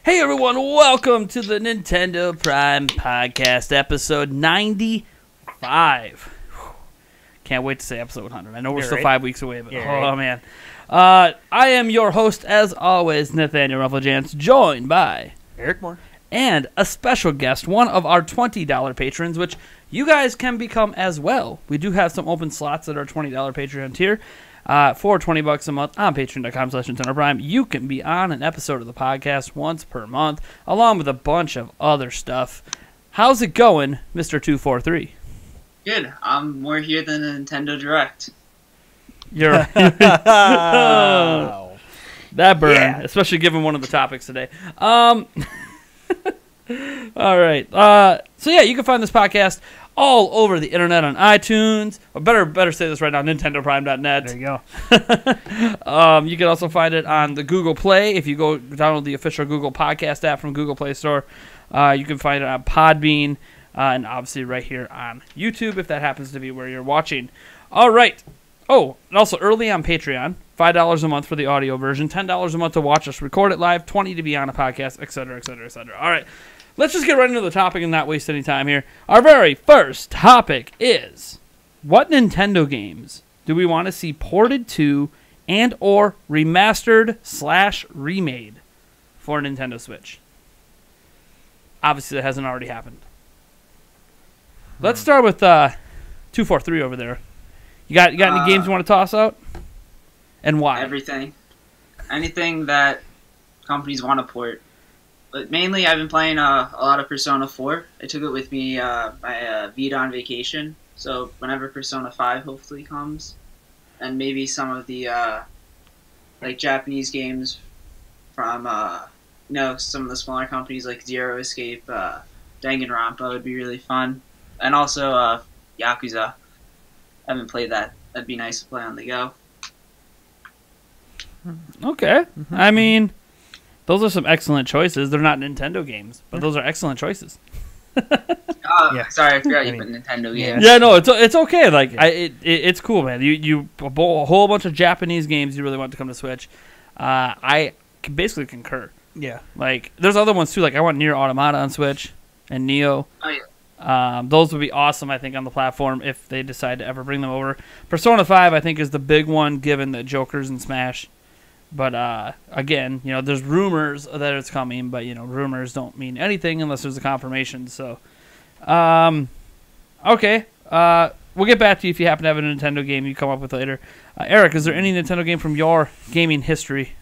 Hey everyone, welcome to the Nintendo Prime Podcast, episode 95. Can't wait to say episode 100. I know we're still 5 weeks away, but man. I am your host, as always, Nathaniel Rufflejans, joined by Eric Moore. And a special guest, one of our $20 patrons, which you guys can become as well. We do have some open slots at our $20 Patreon tier. For $20 a month on patreon.com/NintendoPrime, you can be on an episode of the podcast once per month, along with a bunch of other stuff. How's it going, Mr. 243? Good. I'm more here than the Nintendo Direct. You're that burn, especially given one of the topics today. All right. So yeah, you can find this podcast all over the internet on iTunes. Or better say this right now, NintendoPrime.net. There you go. You can also find it on the Google Play. If you go download the official Google Podcast app from Google Play Store, you can find it on Podbean, and obviously right here on YouTube if that happens to be where you're watching. All right. Oh, and also early on Patreon, $5 a month for the audio version, $10 a month to watch us record it live, $20 to be on a podcast, etc., etc., etc. All right. Let's just get right into the topic and not waste any time here. Our very first topic is, what Nintendo games do we want to see ported to and or remastered/remade for Nintendo Switch? Obviously, that hasn't already happened. Let's start with 243 over there. You got any games you want to toss out? And why? Everything. Anything that companies want to port. But mainly, I've been playing a lot of Persona 4. I took it with me by Vita on vacation. So whenever Persona 5 hopefully comes, and maybe some of the like Japanese games from some of the smaller companies like Zero Escape, Danganronpa would be really fun, and also Yakuza. I haven't played that. That'd be nice to play on the go. Okay, I mean, those are some excellent choices. They're not Nintendo games, but those are excellent choices. Sorry, I forgot you put Nintendo games. Yeah, no, it's okay. Like, it's cool, man. You a whole bunch of Japanese games you really want to come to Switch. I basically concur. Yeah. Like, there's other ones too. Like, I want Nier Automata on Switch and Neo. Oh yeah. Those would be awesome, I think, on the platform if they decide to ever bring them over. Persona 5, I think, is the big one, given the Joker's in Smash. But, again, there's rumors that it's coming, but, rumors don't mean anything unless there's a confirmation. So, okay. We'll get back to you if you happen to have a Nintendo game you come up with later. Eric, is there any Nintendo game from your gaming history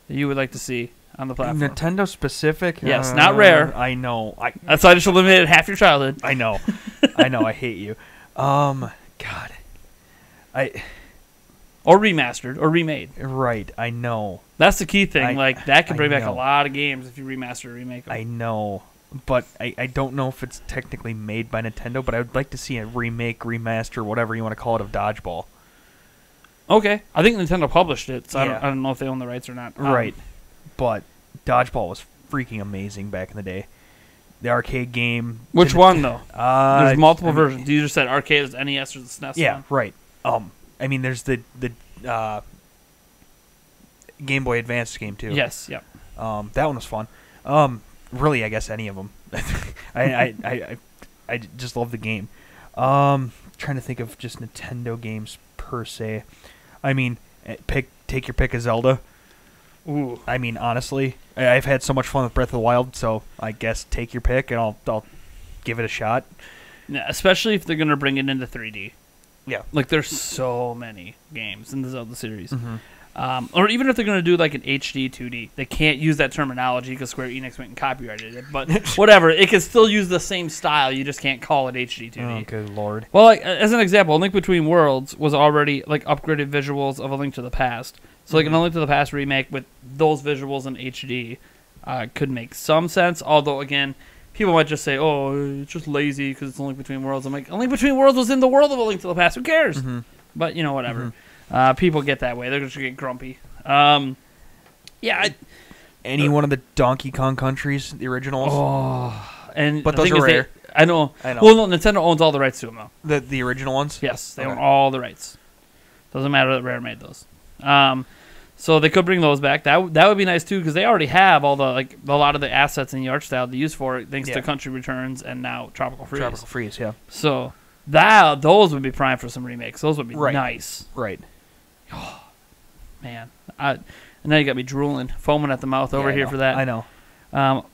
that you would like to see on the platform? Nintendo specific? Yes, not rare. I know. That's why I just eliminated half your childhood. I know. I know. I hate you. God. Or remastered, or remade. Right, I know. That's the key thing. That could bring back a know. lot of games if you remaster or remake them. I know. But I don't know if it's technically made by Nintendo, but I would like to see a remake, remaster, whatever you want to call it, of Dodgeball. Okay. I think Nintendo published it, so Yeah. I don't know if they own the rights or not. Right. But Dodgeball was freaking amazing back in the day. The arcade game. Which one, though? There's multiple versions. versions. You just said arcade, is NES or the SNES Yeah, one? right. I mean, there's the Game Boy Advance game too. Yes, yeah. That one was fun. Really, I guess any of them. I just love the game. Trying to think of just Nintendo games per se. I mean, take your pick of Zelda. Ooh. I mean, honestly, I've had so much fun with Breath of the Wild, so I guess take your pick, and I'll give it a shot. Yeah, especially if they're going to bring it into 3D. Yeah. Like, there's so many games in the Zelda series. Mm-hmm. Or even if they're going to do, like, an HD 2D. They can't use that terminology because Square Enix went and copyrighted it. But whatever. It can still use the same style. You just can't call it HD 2D. Oh, good lord. Well, like, as an example, A Link Between Worlds was already, like, upgraded visuals of A Link to the Past. So, like, an A Link to the Past remake with those visuals in HD could make some sense. Although, again, people might just say, oh, it's just lazy because it's A Link Between Worlds. I'm like, A Link Between Worlds was in the world of A Link to the Past. Who cares? Mm-hmm. But, whatever. Mm-hmm. People get that way. They're just going to get grumpy. Any one of the Donkey Kong countries, the originals? Oh, and but the those thing are is rare. I know. I know. Well, no, Nintendo owns all the rights to them, though. The original ones? Yes, they Okay. own all the rights. Doesn't matter that Rare made those. So they could bring those back. That would be nice too, because they already have all the a lot of the assets in the art style to use for it, thanks to Country Returns and now Tropical Freeze. Tropical Freeze, yeah. So those would be prime for some remakes. Those would be nice. Right. Oh, man, and now you got me drooling, foaming at the mouth over here for that. I know.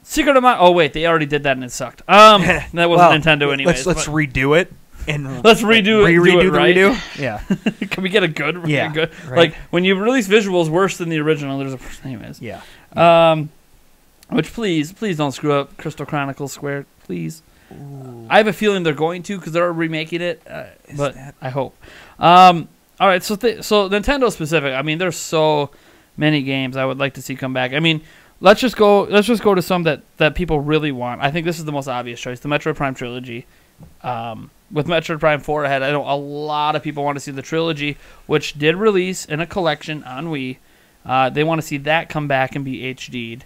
Secret of Mana. Oh wait, they already did that and it sucked. That wasn't Nintendo anyways. Let's redo it. And let's redo the right? redo. Yeah. Can we get a good? Yeah. Good? Right. Like when you release visuals worse than the original, there's anyways. Yeah. Which please don't screw up Crystal Chronicles Square, please. Ooh. I have a feeling they're going to because they're remaking it, but I hope. All right, so Nintendo specific. I mean, there's so many games I would like to see come back. I mean, let's just go to some that people really want. I think this is the most obvious choice: the Metroid Prime trilogy. With Metroid Prime 4 ahead, I know a lot of people want to see the trilogy, which did release in a collection on Wii. They want to see that come back and be HD'd.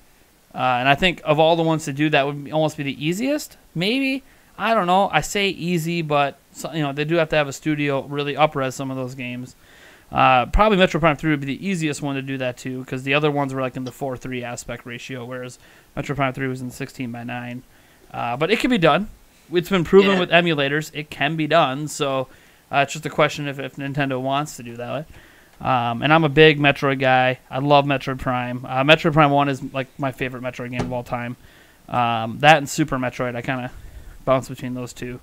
And I think of all the ones to do, that would almost be the easiest. Maybe. I don't know. I say easy, but they do have to have a studio really up-res some of those games. Probably Metroid Prime 3 would be the easiest one to do that too, because the other ones were like in the 4:3 aspect ratio, whereas Metroid Prime 3 was in 16:9. But it can be done. It's been proven with emulators. It can be done, so it's just a question if Nintendo wants to do that. And I'm a big Metroid guy. I love Metroid Prime. Metroid Prime 1 is like my favorite Metroid game of all time. That and Super Metroid, I kind of bounce between those two.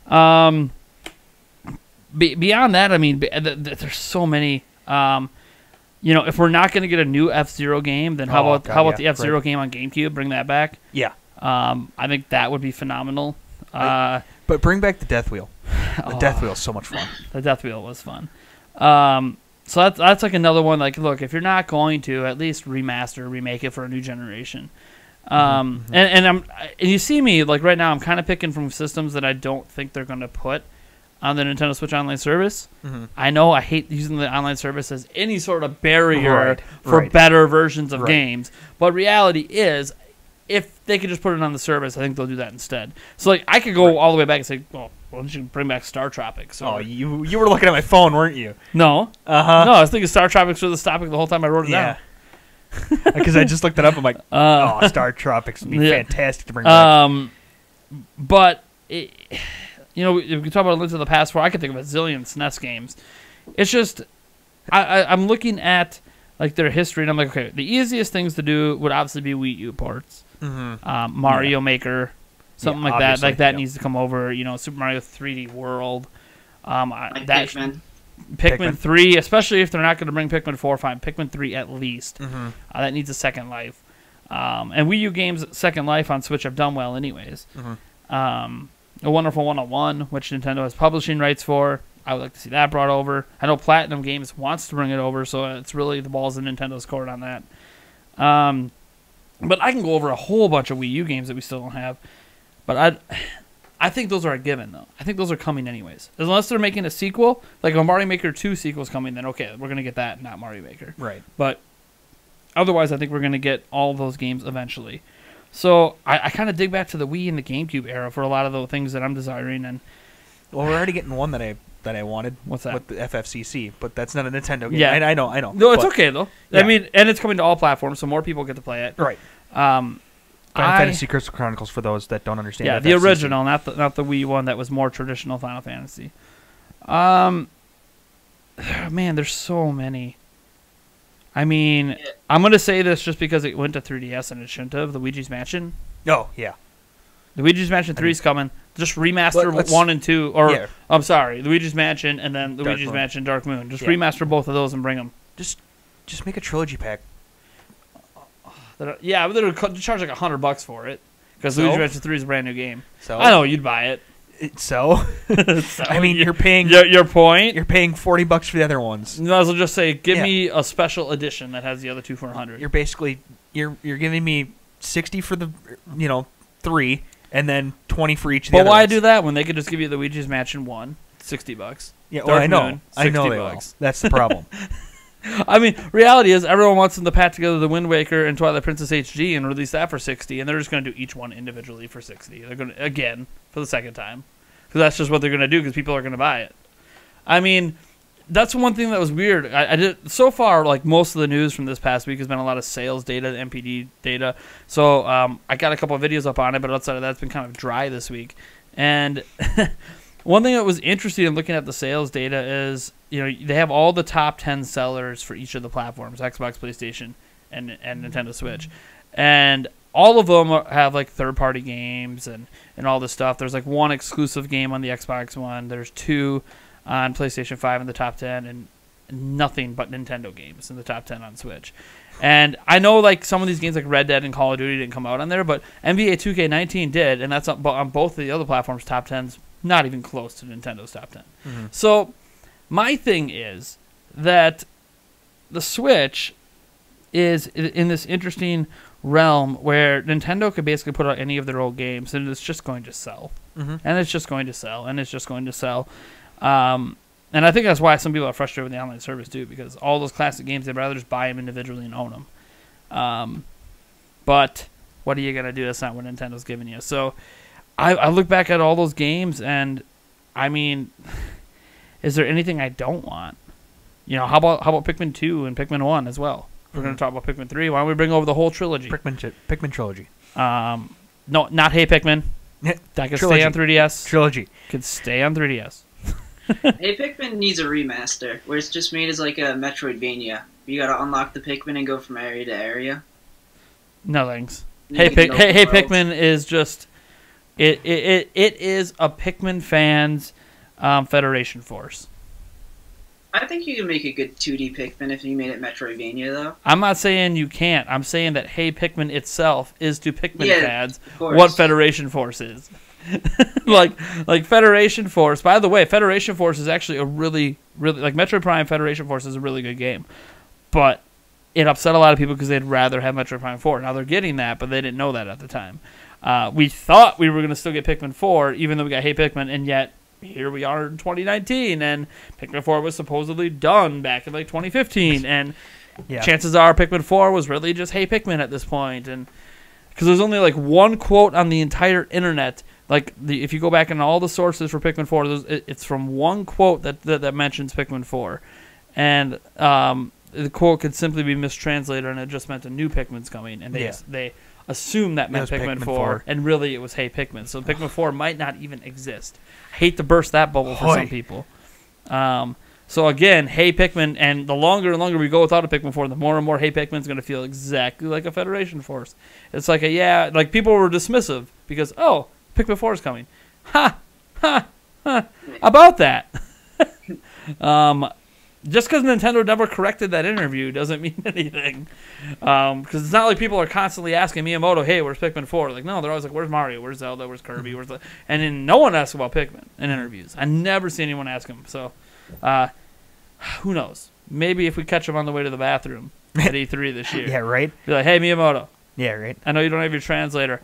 Beyond that, I mean, there's so many. If we're not going to get a new F-Zero game, then how about the F-Zero game on GameCube? Bring that back. Yeah. I think that would be phenomenal. But bring back the Death Wheel. The Death Wheel is so much fun. The Death Wheel was fun. So that's like another one. Like, look, if you're not going to, at least remake it for a new generation. And you see me like right now. I'm kind of picking from systems that I don't think they're going to put on the Nintendo Switch Online service. I know I hate using the online service as any sort of barrier for better versions of games, but reality is, if they could just put it on the service, I think they'll do that instead. So like I could go all the way back and say, well, why don't you bring back Star Tropics? Oh, you were looking at my phone, weren't you? No. No, I was thinking Star Tropics was the topic the whole time I wrote it down. Because I just looked it up. I'm like, Star Tropics would be fantastic to bring back. But, if we talk about Link to the Past 4, I could think of a zillion SNES games. It's just, I'm looking at like their history, and I'm like, okay, the easiest things to do would obviously be Wii U ports. Mario Maker, something like that. Like that needs to come over. Super Mario 3D World. Pikmin 3, especially if they're not going to bring Pikmin 4, fine. Pikmin 3 at least. That needs a second life. And Wii U games Second Life on Switch have done well anyways. A Wonderful 101, which Nintendo has publishing rights for. I would like to see that brought over. I know Platinum Games wants to bring it over, so it's really the balls in Nintendo's court on that. But I can go over a whole bunch of Wii U games that we still don't have. But I think those are a given, though. I think those are coming anyways. Unless they're making a sequel, like a Mario Maker 2 sequel's coming, then okay, we're going to get that, not Mario Maker. Right. But otherwise, I think we're going to get all of those games eventually. So I kind of dig back to the Wii and the GameCube era for a lot of the things that I'm desiring. And well, we're already getting one that I wanted. What's that? With the FFCC, but that's not a Nintendo game. Yeah. I know. No, it's okay, though. Yeah. I mean, and it's coming to all platforms, so more people get to play it. Right. Final Fantasy Crystal Chronicles, for those that don't understand. Yeah, the original, not the Wii one that was more traditional Final Fantasy. Man, there's so many. I mean, I'm going to say this just because it went to 3DS and it shouldn't have. Luigi's Mansion. Oh, yeah. Luigi's Mansion 3 is coming. Just remaster 1 and 2. Or, I'm sorry, Luigi's Mansion and then Luigi's Mansion Dark Moon. Just remaster both of those and bring them. Just make a trilogy pack. Yeah, but they're charge like $100 for it because Luigi's Mansion 3 is a brand new game. So I know you'd buy it. I mean, you're paying your point. You're paying $40 for the other ones. You might as well just say, give me a special edition that has the other two for $100. You're basically you're giving me $60 for the 3, and then $20 for each of the other ones. But why ones. do that when they could just give you the Luigi's Mansion 1, $60? Yeah, well, I know. Moon, I know they will. That's the problem. I mean, reality is everyone wants them to pat together the Wind Waker and Twilight Princess HD and release that for $60, and they're just going to do each one individually for $60. They're going to, again, for the second time. Because that's just what they're going to do because people are going to buy it. I mean, that's one thing that was weird. I did so far. Like most of the news from this past week has been a lot of sales data, MPD data. So I got a couple of videos up on it, but outside of that, it's been kind of dry this week. And one thing that was interesting in looking at the sales data is, they have all the top 10 sellers for each of the platforms: Xbox, PlayStation, and Nintendo Switch, and all of them have like third-party games and all this stuff. There's like one exclusive game on the Xbox One. There's 2 on PlayStation 5 in the top 10, and nothing but Nintendo games in the top 10 on Switch. And I know like some of these games like Red Dead and Call of Duty didn't come out on there, but NBA 2K19 did, and that's on both of the other platforms' top 10s, not even close to Nintendo's top 10. Mm-hmm. So my thing is that the Switch is in this interesting realm where Nintendo could basically put out any of their old games and it's just going to sell. Mm-hmm. And it's just going to sell, and it's just going to sell. And I think that's why some people are frustrated with the online service too, because all those classic games, they'd rather just buy them individually and own them. But what are you going to do? That's not what Nintendo's giving you. So I look back at all those games, and I mean, is there anything I don't want? How about Pikmin 2 and Pikmin 1 as well? We're going to talk about Pikmin 3. Why don't we bring over the whole trilogy? Pikmin trilogy. No, not Hey Pikmin. That could stay on 3DS. Trilogy. Could stay on 3DS. Hey Pikmin needs a remaster, where it's just made as like a Metroidvania. You gotta unlock the Pikmin and go from area to area. No thanks. Hey Pikmin is just... It is a Pikmin fans Federation Force. I think you can make a good 2D Pikmin if you made it Metroidvania, though. I'm not saying you can't. I'm saying that Hey Pikmin itself is to Pikmin fans what Federation Force is. like Federation Force. By the way, Federation Force is actually a really like Metroid Prime Federation Force is a really good game, but it upset a lot of people because they'd rather have Metroid Prime 4. Now they're getting that, but they didn't know that at the time. We thought we were going to still get Pikmin 4, even though we got Hey Pikmin, and yet here we are in 2019, and Pikmin 4 was supposedly done back in like 2015, and chances are Pikmin 4 was really just Hey Pikmin at this point, and because there's only like one quote on the entire internet. Like if you go back in all the sources for Pikmin 4, it's from one quote that mentions Pikmin 4, and the quote could simply be mistranslated, and it just meant a new Pikmin's coming, and they assumed that meant Pikmin 4, and really it was Hey Pikmin. So Pikmin 4 might not even exist. I hate to burst that bubble for some people. So again, Hey Pikmin, and the longer and longer we go without a Pikmin 4, the more and more Hey Pikmin's going to feel exactly like a Federation Force. It's like like people were dismissive because Pikmin 4 is coming. Ha! About that. Just because Nintendo never corrected that interview doesn't mean anything. Because it's not like people are constantly asking Miyamoto, hey, where's Pikmin 4? Like, no, they're always like, where's Mario? Where's Zelda? Where's Kirby? And then no one asks about Pikmin in interviews. I never see anyone ask him. So, who knows? Maybe if we catch him on the way to the bathroom at E3 this year. Yeah, right? Be like, hey, Miyamoto. Yeah, right. I know you don't have your translator.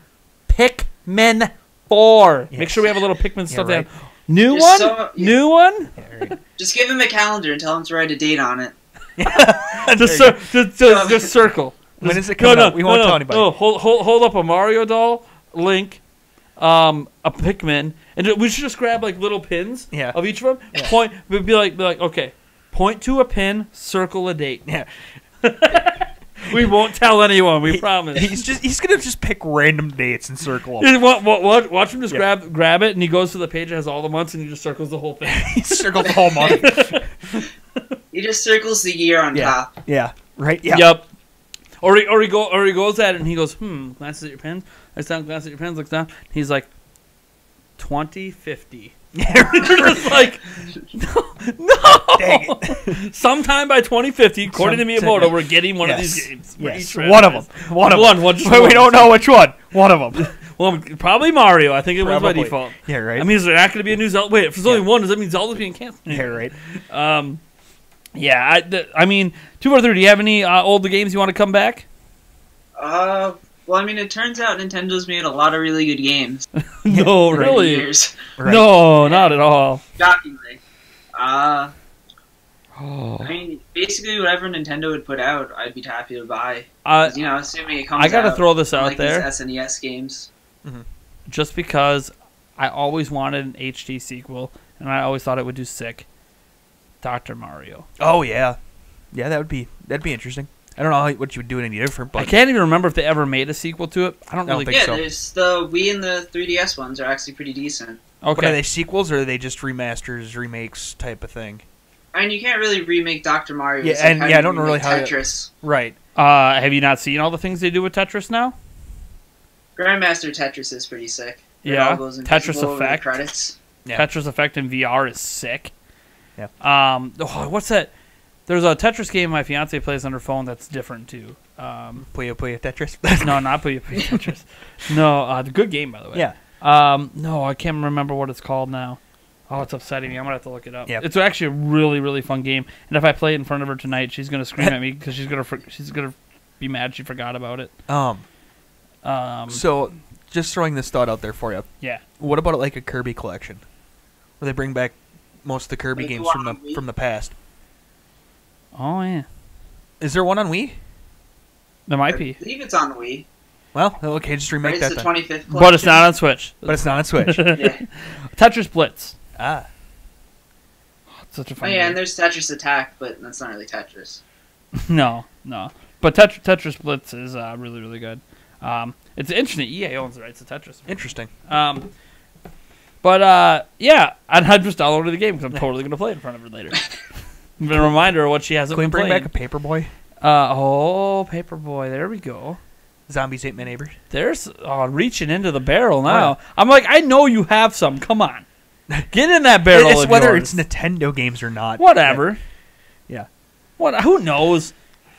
Pikmin 4. Yes. Make sure we have a little Pikmin stuff right. down. New one? New one? Yeah, right. Just give him a calendar and tell him to write a date on it. just circle. When is it coming out? We won't tell anybody. No, hold up a Mario doll, Link, a Pikmin, and we should just grab like little pins of each of them. Yeah. Point, we'd be like, okay, point to a pin, circle a date. Yeah. We won't tell anyone. We promise. He's gonna just pick random dates and circle them. Watch him just grab it, and he goes to the page that has all the months, and he just circles the whole thing. He circles the whole month. He just circles the year on top. Yeah. Right. Yeah. Yep. Or he goes at it and he goes, glances at your pens. Looks down, glances at your pens, looks down. He's like, 2050. Just like, no. Dang it. Sometime by 2050, according to Miyamoto, we're getting one of these games. Yes. One of them. We don't know which one. One of them. Well, probably Mario. I think it was by default. Yeah, right. I mean, is there not going to be a new Zelda? Wait, if there's only one, does that mean Zelda's being canceled? Yeah, right. I mean, 243, do you have any older games you want to come back? Well, I mean, it turns out Nintendo's made a lot of really good games. No, really? Years. Right. No, not at all. Shockingly. I mean, basically whatever Nintendo would put out, I'd be happy to buy. Assuming it comes out. I gotta throw this out like there. These SNES games. Mm-hmm. Just because I always wanted an HD sequel, and I always thought it would do sick. Dr. Mario. Oh yeah, yeah. That'd be interesting. I don't know what you would do any different, but I can't even remember if they ever made a sequel to it. I don't really think Yeah, so. there's the Wii and the 3DS ones are actually pretty decent. But are Okay. they sequels or are they just remasters, remakes type of thing? I mean, you can't really remake Dr. Mario. Yeah, It's like and how yeah, I you don't know really remake how Tetris. Right. Have you not seen all the things they do with Tetris now? Grandmaster Tetris is pretty sick. It Yeah. all goes Tetris invisible over the Effect. credits. Yeah. Tetris Effect in VR is sick. Yeah. What's that? There's a Tetris game my fiance plays on her phone that's different too. Puyo Tetris. No, not Puyo Puyo Tetris. No, the good game by the way. Yeah. No, I can't remember what it's called now. Oh, it's upsetting me. I'm gonna have to look it up. Yeah. It's actually a really, really fun game. And if I play it in front of her tonight, she's gonna scream at me because she's gonna be mad she forgot about it. So, just throwing this thought out there for you. Yeah. What about like a Kirby collection, where they bring back most of the Kirby Like games the one on Wii? from the past? Oh yeah. Is there one on Wii? There might I be, believe it's on the Wii. Well, okay, just remake Right? It's that the then. 25th collection. but it's not on Switch. But it's not on Switch. Yeah. Tetris Blitz. Ah. It's such a Oh fun yeah, game. and there's Tetris Attack, but that's not really Tetris. No. But Tetris Blitz is really, really good. It's interesting. EA owns the rights to Tetris. Interesting. But yeah, I've just downloaded the game because I'm totally gonna play it in front of her later. Been a reminder of what she hasn't Can we been bring playing. back a Paperboy? Paperboy. There we go. Zombies ate my neighbors. There's reaching into the barrel now. Oh, I'm like, I know you have some. Come on, get in that barrel. It's of whether yours. it's Nintendo games or not. Whatever. Yeah. What? Who knows?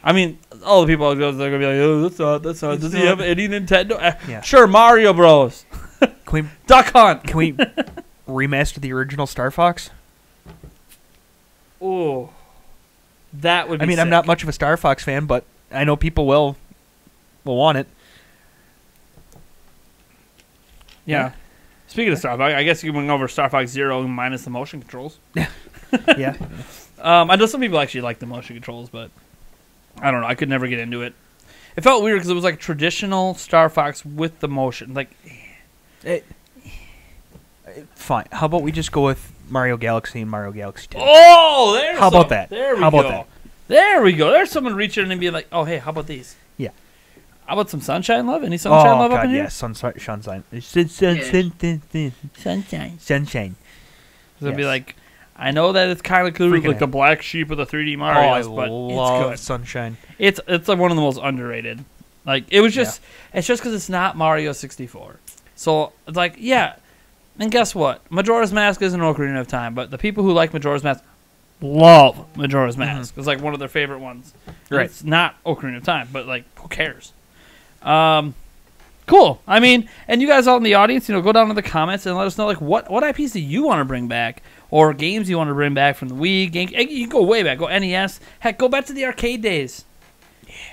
I mean, all the people they're gonna be like, oh, that's not. Does he have any Nintendo? Yeah. Sure, Mario Bros. Can Duck Hunt. we remaster the original Star Fox? Oh, that would be I mean, sick. I'm not much of a Star Fox fan, but I know people will want it. Yeah. Speaking of Star Fox, I guess you can bring over Star Fox Zero minus the motion controls. Yeah. I know some people actually like the motion controls, but I don't know. I could never get into it. It felt weird because it was like traditional Star Fox with the motion. Like, Fine. How about we just go with Mario Galaxy and Mario Galaxy 2? oh, there's How about some. that? There we How go. about that? There we go. There's someone reaching in and being like, oh, hey, how about these? Yeah. How about some Sunshine Love? Any Sunshine Love up in here? yes. Sunshine. Sunshine. Sunshine. Sunshine. So it'd be Yes. like, I know that it's kind of cool, Freaking like the out. black sheep of the 3D I Marios, but love it's Sunshine. good. It's like one of the most underrated. Like it was just, it's just because it's not Mario 64. So it's like, yeah. And guess what? Majora's Mask isn't Ocarina of Time, but the people who like Majora's Mask love Majora's Mask. It's like one of their favorite ones. And Right. It's not Ocarina of Time, but like, who cares? Cool. I mean, and you guys out in the audience, go down in the comments and let us know like what IPs do you want to bring back, or games you want to bring back from the Wii. You can go way back. Go NES. Heck, go back to the arcade days.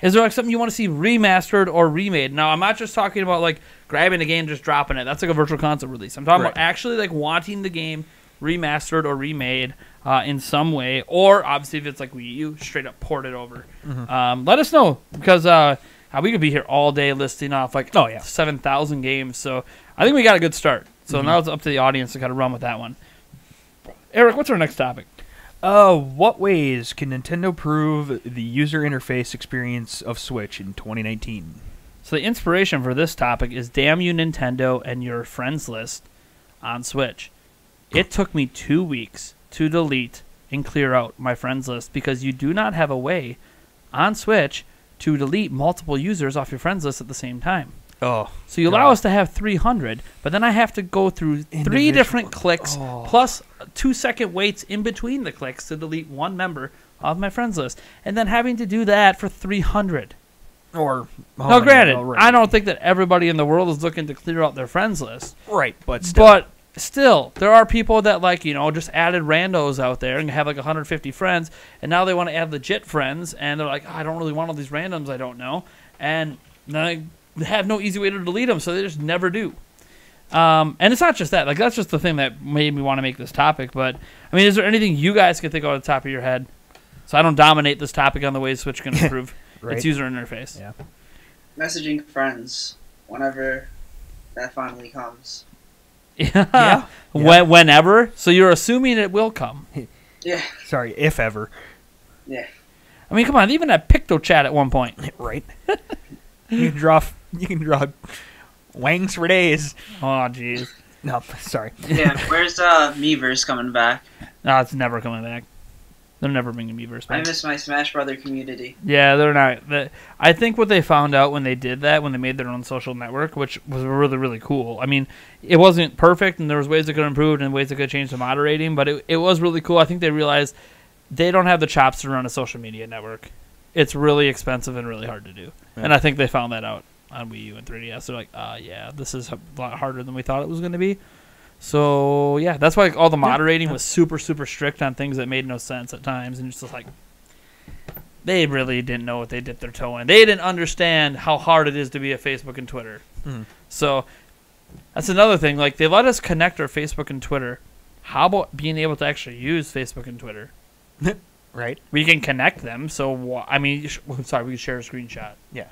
Is there like something you want to see remastered or remade? Now, I'm not just talking about like grabbing a game, just dropping it. That's like a virtual console release. I'm talking about actually like wanting the game remastered or remade in some way, or obviously if it's like Wii U, straight up port it over. Let us know because we could be here all day listing off like 7,000 games. So I think we got a good start. So now it's up to the audience to kind of run with that one. Eric, what's our next topic? What ways can Nintendo prove the user interface experience of Switch in 2019? So the inspiration for this topic is Damn You Nintendo and Your Friends List on Switch. It took me 2 weeks to delete and clear out my friends list because you do not have a way on Switch to delete multiple users off your friends list at the same time. Oh. So you allow us to have 300, but then I have to go through 3 different clicks plus 2-second waits in between the clicks to delete one member of my friends list. And then having to do that for 300. Or Now, granted, I don't think that everybody in the world is looking to clear out their friends list. Right, but still. But still, there are people that like, just added randos out there and have like 150 friends, and now they want to add legit friends, and they're like, I don't really want all these randoms I don't know. And they have no easy way to delete them, so they just never do. And it's not just that. Like, that's just the thing that made me want to make this topic. But, I mean, is there anything you guys can think of off the top of your head? So I don't dominate this topic on the ways Switch can improve its user interface. Yeah. Messaging friends whenever that finally comes. Yeah. Whenever. So you're assuming it will come. Yeah. Sorry, if ever. Yeah. I mean, come on, they even had PictoChat at one point. Right. You can draw wangs for days. Oh, jeez. No, sorry. Yeah. Where's Miiverse coming back? No, it's never coming back. They're never bringing Miiverse I back. miss my Smash Brother community. Yeah, they're not. I think what they found out when they did that, when they made their own social network, which was really, really cool. I mean, it wasn't perfect, and there was ways it could improve and ways it could change the moderating, but it was really cool. I think they realized they don't have the chops to run a social media network. It's really expensive and really hard to do. Yeah. And I think they found that out on Wii U and 3DS. They're like, yeah, this is a lot harder than we thought it was going to be. So, yeah, that's why all the moderating was super, super strict on things that made no sense at times. And it's just like, they really didn't know what they dipped their toe in. They didn't understand how hard it is to be a Facebook and Twitter. Mm. So, that's another thing. Like, they let us connect our Facebook and Twitter. How about being able to actually use Facebook and Twitter? Right. We can connect them. So, I mean, sorry, we can share a screenshot. Yeah.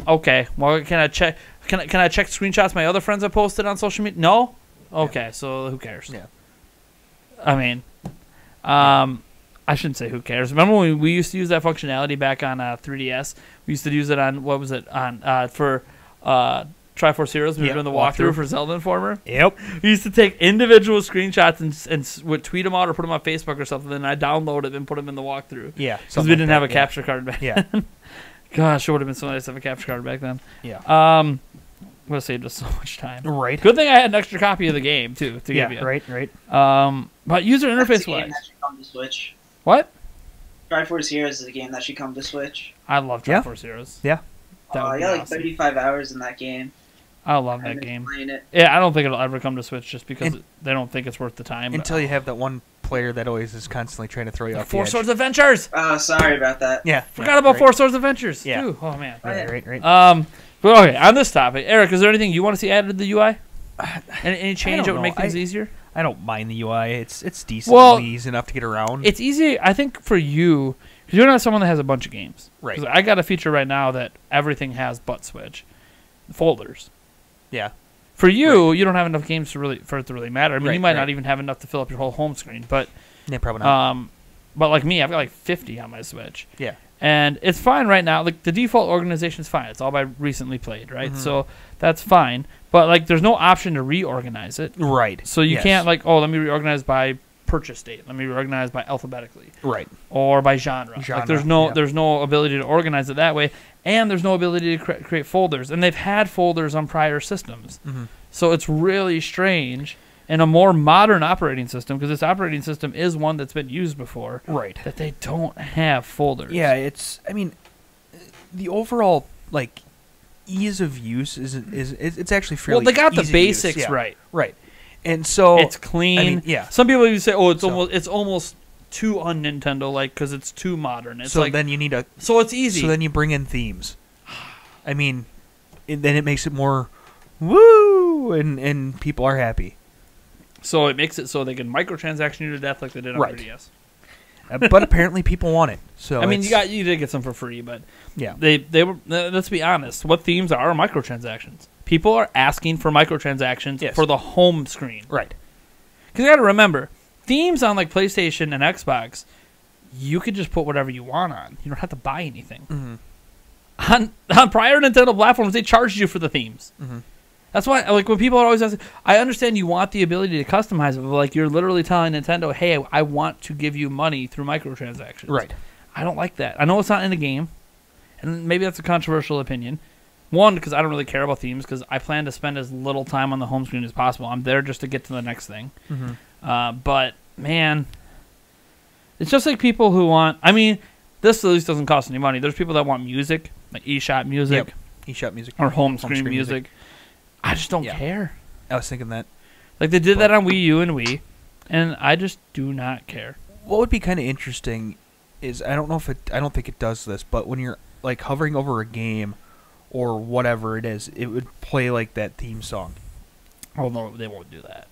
Okay. Well, can I check? Can I check screenshots my other friends have posted on social media? No. Okay. So who cares? Yeah. I mean, I shouldn't say who cares. Remember when we used to use that functionality back on 3DS? We used to use it on what was it on for Triforce Heroes? We were doing the walkthrough for Zelda Informer. Yep. We used to take individual screenshots and would tweet them out or put them on Facebook or something. Then I download it and put them in the walkthrough. Yeah. Because we didn't have a capture card back Yeah. then. Gosh, it would have been so nice to have a capture card back then. Yeah. Would have saved us so much time. Right. Good thing I had an extra copy of the game too to give you. Right. Right. But user That's interface a game wise, that should come to Switch. what? Triforce Heroes is a game that should come to Switch. I love Yeah. Triforce Heroes. Yeah. That would I be got like awesome. 35 hours in that game. I love that I've been game. playing it. Yeah, I don't think it'll ever come to Switch just because they don't think it's worth the time. but- Until you have that one player that always is constantly trying to throw you off the Four edge. Swords Adventures. Oh, sorry about that. Yeah. Forgot about right. Four Swords Adventures. Yeah. Too. Oh man. Right. But okay, on this topic, Eric, is there anything you want to see added to the UI? Any change that would know. make things easier? I don't mind the UI. It's decently Well, easy enough to get around. It's easy, I think, for you, because you're not someone that has a bunch of games. Right. 'Cause I got a feature right now that everything has but Switch folders. Yeah. For you, you don't have enough games for it to really matter. I mean, you Right, might right. not even have enough to fill up your whole home screen, but Yeah, probably not. but like me, I've got like 50 on my Switch. Yeah. And it's fine right now. Like the default organization is fine. It's all by recently played, right? Mhm. So that's fine. But like, there's no option to reorganize it. Right. So you Yes. can't like, oh, let me reorganize by purchase date. Let me reorganize by alphabetically Right. or by genre. Like there's no ability to organize it that way, and there's no ability to create folders. And they've had folders on prior systems, so it's really strange in a more modern operating system, because this operating system is one that's been used before. Right. That they don't have folders. Yeah, I mean, the overall like ease of use is it's actually fairly. Well, they got the easy to use, basics yeah. right. Right. And so It's clean. I mean, yeah. Some people even say, "Oh, it's So- almost too un-Nintendo like because it's too modern." It's so like then you need so it's easy. So then you bring in themes. I mean, then it makes it more woo, and people are happy. So it makes it so they can microtransaction you to death like they did on Right. 3DS. But apparently people want it. So I mean, you did get some for free, but yeah. they were. Let's be honest. What themes are microtransactions? People are asking for microtransactions Yes. for the home screen. Right. Because you got to remember, themes on like PlayStation and Xbox, you could just put whatever you want on. You don't have to buy anything. Mm-hmm. On prior Nintendo platforms, they charged you for the themes. Mm-hmm. That's why, like, when people are always asking, I understand you want the ability to customize it, but like, you're literally telling Nintendo, hey, I want to give you money through microtransactions. Right. I don't like that. I know it's not in the game, and maybe that's a controversial opinion. One, because I don't really care about themes, because I plan to spend as little time on the home screen as possible. I'm there just to get to the next thing. Mm-hmm. But, man, it's just like people who want, I mean, this at least doesn't cost any money. There's people that want music, like eShop music, eShop music or home screen music. I just don't care. I was thinking that. Like, they did that on Wii U and Wii, and I just do not care. What would be kind of interesting is I don't think it does this, but when you're like hovering over a game or whatever it is, it would play like that theme song. Oh, no, they won't do that.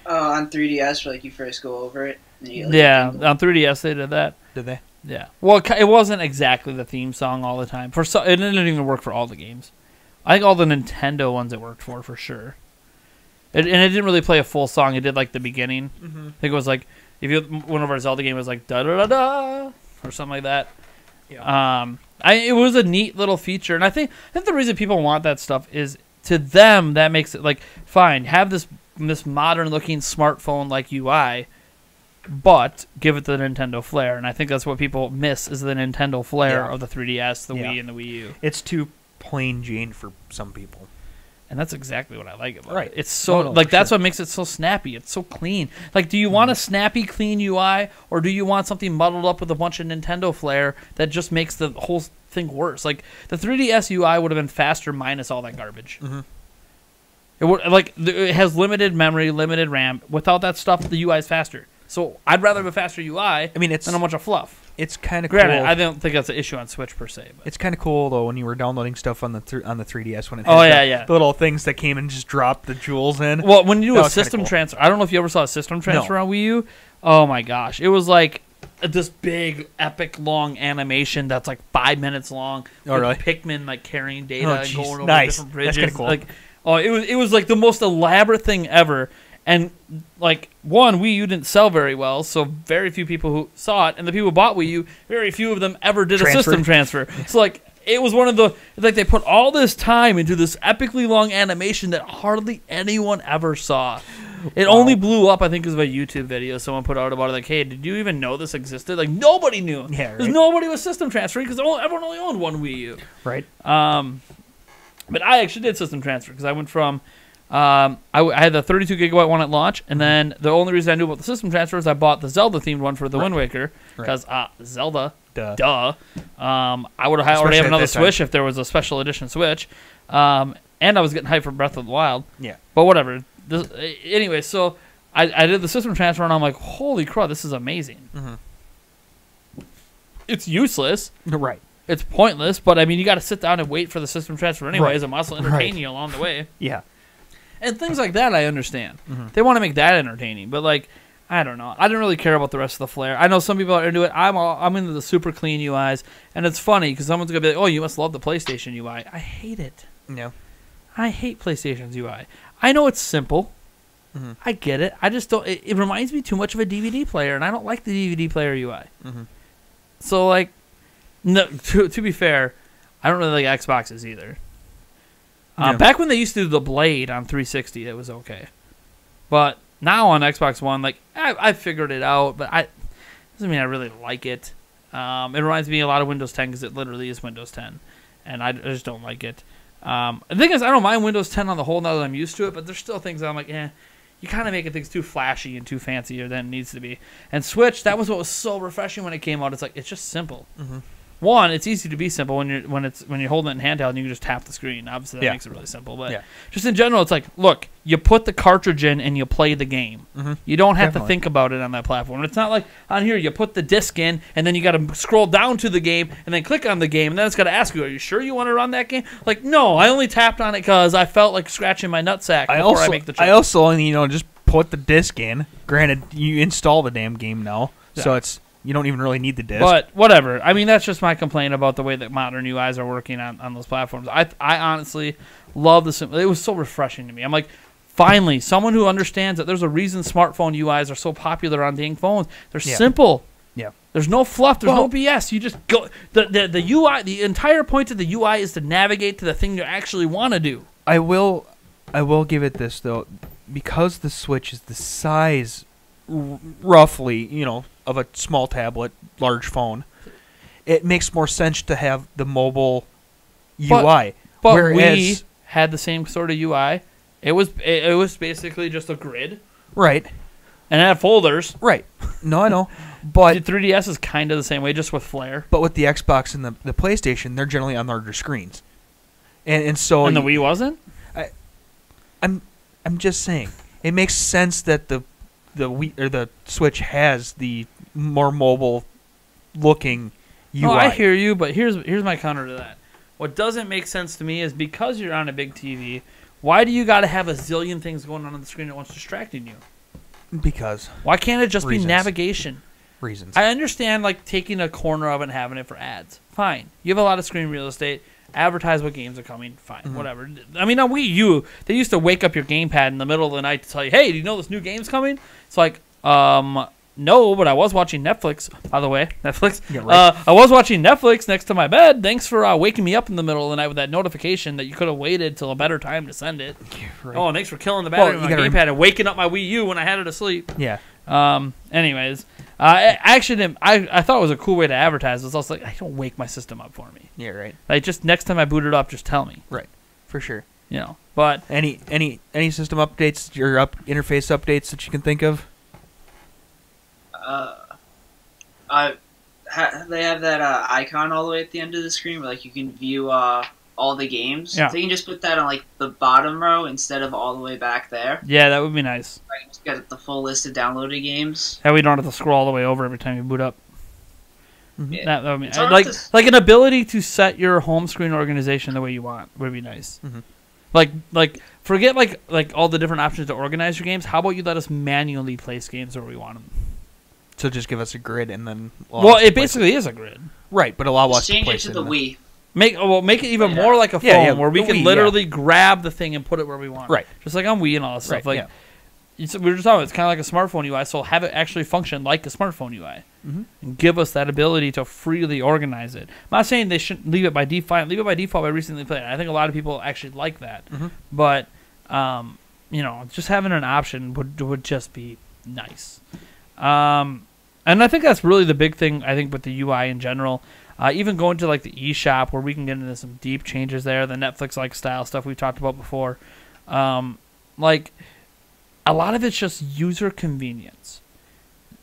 Oh, on 3DS, like you first go over it. And you get, like, Yeah, a jingle. on 3DS they did that. Did they? Yeah. Well, it wasn't exactly the theme song all the time. It didn't even work for all the games. I think all the Nintendo ones it worked for sure. And it didn't really play a full song. It did like the beginning. Mm-hmm. I think it was like, If you one of our Zelda game was like da da da da or something like that. Yeah. It was a neat little feature, and I think the reason people want that stuff is to them that makes it like fine, have this modern looking smartphone like UI, but give it the Nintendo flair, and I think that's what people miss is the Nintendo flair of the 3DS, the Wii, and the Wii U. It's too plain Jane for some people. And that's exactly what I like about Right. it. It's so that's what makes it so snappy. It's so clean. Like, do you want a snappy, clean UI, or do you want something muddled up with a bunch of Nintendo flair that just makes the whole thing worse? Like, the 3DS UI would have been faster minus all that garbage. It would it has limited memory, limited RAM. Without that stuff, the UI is faster. So I'd rather have a faster UI. I mean, than a bunch of fluff. It's kind of Granted, cool. I don't think that's an issue on Switch per se. But. It's kind of cool though when you were downloading stuff on the 3DS when it had the little things that came and just dropped the jewels in. Well, when you do a system transfer, I don't know if you ever saw a system transfer on Wii U. Oh my gosh, it was like this big, epic, long animation that's like 5 minutes long. Oh, really? Pikmin like carrying data and going over different bridges. That's kind of Like, cool. it was like the most elaborate thing ever. And, like, Wii U didn't sell very well, so very few people who saw it, and the people who bought Wii U, very few of them ever did a system transfer. So, like, it was one of the, like, they put all this time into this epically long animation that hardly anyone ever saw. It only blew up, I think, because of a YouTube video someone put out about it, like, hey, did you even know this existed? Like, nobody knew. Yeah, right. Because nobody was system transferring, because everyone only owned one Wii U. Right. But I actually did system transfer, because I went from... I had the 32 gigabyte one at launch, and then the only reason I knew about the system transfer is I bought the Zelda themed one for the Wind Waker because Zelda, duh. I would have already have another Switch if there was a special edition Switch, and I was getting hyped for Breath of the Wild. Yeah, but whatever. Anyway, so I did the system transfer, and I'm like, holy crap, this is amazing. It's useless, right? It's pointless, but I mean, you got to sit down and wait for the system transfer anyways. It must entertain you along the way. Yeah. And things like that, I understand. They want to make that entertaining, but like, I don't know. I didn't really care about the rest of the flair. I know some people are into it. I'm into the super clean UIs, and it's funny because someone's gonna be like, "Oh, you must love the PlayStation UI." I hate it. No, I hate PlayStation's UI. I know it's simple. I get it. I just don't. It reminds me too much of a DVD player, and I don't like the DVD player UI. So like, no. To be fair, I don't really like Xboxes either. Back when they used to do the Blade on 360, it was okay. But now on Xbox One, like I figured it out, but doesn't mean I really like it. It reminds me a lot of Windows 10 because it literally is Windows 10, and I just don't like it. The thing is, I don't mind Windows 10 on the whole now that I'm used to it, but there's still things that I'm like, you kind of making things too flashy and too fancier than it needs to be. And Switch, that was what was so refreshing when it came out. It's like it's just simple. One, it's easy to be simple when you're holding it in handheld and you can just tap the screen. Obviously, that makes it really simple. But just in general, it's like, look, you put the cartridge in and you play the game. You don't have to think about it on that platform. It's not like on here you put the disc in and then you got to scroll down to the game and then click on the game and then it's got to ask you, are you sure you want to run that game? Like, no, I only tapped on it because I felt like scratching my nutsack before I make the choice. I also, just put the disc in. Granted, you install the damn game now, so it's. You don't even really need the disc. But whatever. I mean, that's just my complaint about the way that modern UIs are working on those platforms. I honestly love this. It was so refreshing to me. I'm like, finally, someone who understands that there's a reason smartphone UIs are so popular on dang phones. They're simple. Yeah. There's no fluff. There's no BS. You just go. The UI, the entire point of the UI is to navigate to the thing you actually want to do. I will give it this, though. Because the Switch is the size, roughly, of a small tablet, large phone, it makes more sense to have the mobile UI. But we had the same sort of UI. It was basically just a grid. Right. And it had folders. Right. No, I know. But the 3DS is kind of the same way, just with flair. But with the Xbox and the PlayStation, they're generally on larger screens. And so... And the Wii wasn't? I'm just saying. It makes sense that the Wii or the Switch has the more mobile looking UI. Oh, I hear you, but here's my counter to that. What doesn't make sense to me is because you're on a big TV, why do you got to have a zillion things going on the screen at once distracting you? Because why can't it just be navigation? Reasons. I understand like taking a corner of it and having it for ads. Fine. You have a lot of screen real estate. Advertise what games are coming. Fine, whatever. I mean, on Wii U, they used to wake up your gamepad in the middle of the night to tell you, "Hey, do you know this new game's coming?" It's like, no, but I was watching Netflix, by the way. Netflix. Yeah, right. I was watching Netflix next to my bed. Thanks for waking me up in the middle of the night with that notification that you could have waited till a better time to send it. Right. Oh, and thanks for killing the battery Well, on you my gotta gamepad and waking up my Wii U when I had it asleep. Yeah. Anyways, I actually didn't, I thought it was a cool way to advertise. It's also like, I don't wake my system up for me. Yeah, right. Like, just next time I boot it up, just tell me. Right. For sure. You know, but Any system updates or interface updates that you can think of? They have that icon all the way at the end of the screen where like you can view all the games. Yeah. So you can just put that on like the bottom row instead of all the way back there. yeah, that would be nice. Like, just get the full list of downloaded games. That we don't have to scroll all the way over every time you boot up. Yeah. That would be It's hard like to- like an ability to set your home screen organization the way you want would be nice. Mhm. Like forget like all the different options to organize your games. How about you let us manually place games where we want them? So just give us a grid and then. Well, it basically is a grid. Right, but allow us Just to change it place to it the in Wii. Make it even Yeah. more like a phone Yeah, yeah, where we the can Wii, literally grab the thing and put it where we want. Right. Just like on Wii and all that stuff. Right, Like yeah. we were just talking about, it's kind of like a smartphone UI, so have it actually function like a smartphone UI. Mhm. And give us that ability to freely organize it. I'm not saying they shouldn't leave it by default. Leave it by default by recently playing. I think a lot of people actually like that. Mhm. But just having an option would just be nice. And I think that's really the big thing, I think, with the UI in general. Even going to like the eShop where we can get into some deep changes there, the Netflix-like style stuff we talked about before. Like, a lot of it's just user convenience.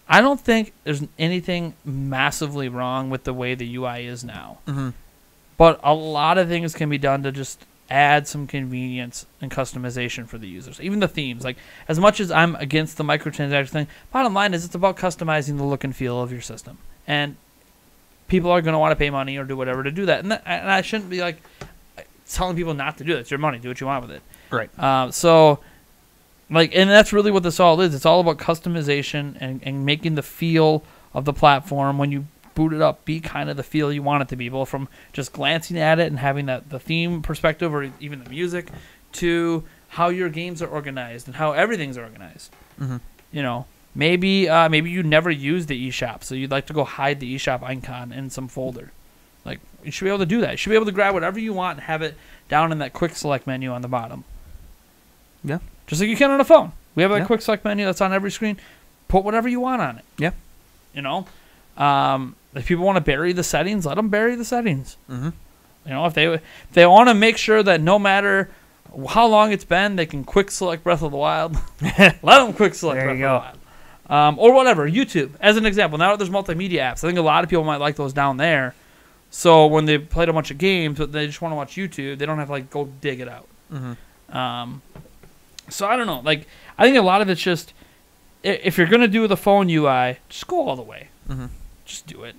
I don't think there's anything massively wrong with the way the UI is now. Mhm. But a lot of things can be done to just add some convenience and customization for the users. Even the themes. Like, as much as I'm against the microtransaction thing, bottom line is it's about customizing the look and feel of your system. And people are going to want to pay money or do whatever to do that. And I shouldn't be like telling people not to do that. It's your money. Do what you want with it. Right. And that's really what this all is. It's all about customization and making the feel of the platform when you boot it up be kind of the feel you want it to be, both from just glancing at it and having the theme perspective or even the music to how your games are organized and how everything's organized. Mhm. You know, maybe you never use the eShop, so you'd like to go hide the eShop icon in some folder. Like, you should be able to do that. You should be able to grab whatever you want and have it down in that quick select menu on the bottom. Yeah. Just like you can on a phone. We have a Yeah. quick select menu that's on every screen. Put whatever you want on it. Yeah. You know? If people want to bury the settings, let them bury the settings. Mhm. You know, if they want to make sure that no matter how long it's been, they can quick select Breath of the Wild. Let them quick select There Breath you of the Wild. Or whatever. YouTube, as an example. Now that there's multimedia apps, I think a lot of people might like those down there. So when they played a bunch of games, but they just want to watch YouTube, they don't have to like go dig it out. Mhm. So I don't know. Like, I think a lot of it's just, if you're gonna do the phone UI, just go all the way. Mhm. Just do it.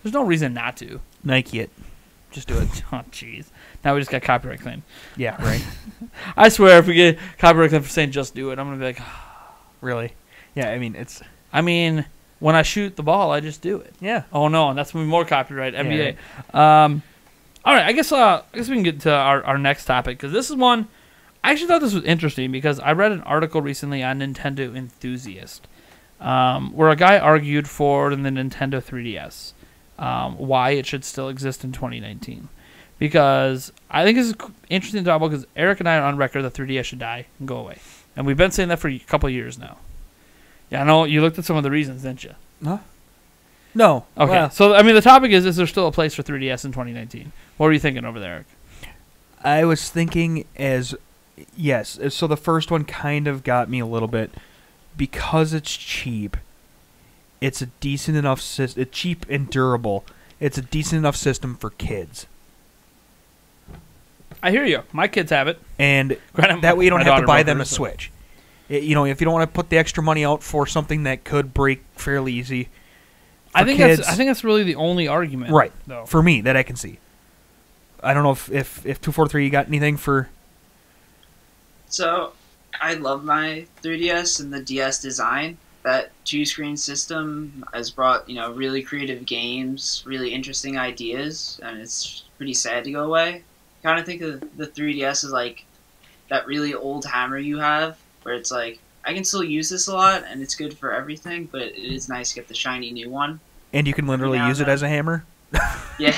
There's no reason not to. Nike it. Just do it. Oh, jeez. Now we just got copyright claim. Yeah. Right. I swear, if we get copyright claim for saying just do it, I'm gonna be like, Really. Yeah. I mean, it's. I mean, when I shoot the ball, I just do it. Yeah. Oh no, and that's gonna be more copyright. Yeah, NBA. All right. I guess we can get to our next topic, because this is one. I actually thought this was interesting because I read an article recently on Nintendo Enthusiast, where a guy argued for the Nintendo 3DS, why it should still exist in 2019. Because I think this is interesting to talk about, because Eric and I are on record that 3DS should die and go away. And we've been saying that for a couple of years now. Yeah, I know you looked at some of the reasons, didn't you? Huh? No. Okay, Well, so I mean the topic is there still a place for 3DS in 2019? What were you thinking over there, Eric? I was thinking yes. So the first one kind of got me a little bit because it's cheap. It's a decent enough system. It's cheap and durable. It's a decent enough system for kids. I hear you. My kids have it. And Granted, that way you don't my have to daughter buy broke them a hers, so- Switch. If you don't want to put the extra money out for something that could break fairly easy. I think kids, that's really the only argument, right, though. for me, that I can see. I don't know if 243 you got anything for. So, I love my 3DS and the DS design. That two-screen system has brought, really creative games, really interesting ideas, and it's pretty sad to go away. Kind of think of the 3DS as like that really old hammer you have, where it's like, I can still use this a lot, and it's good for everything, but it is nice to get the shiny new one. And you can literally use it as a hammer? Yeah.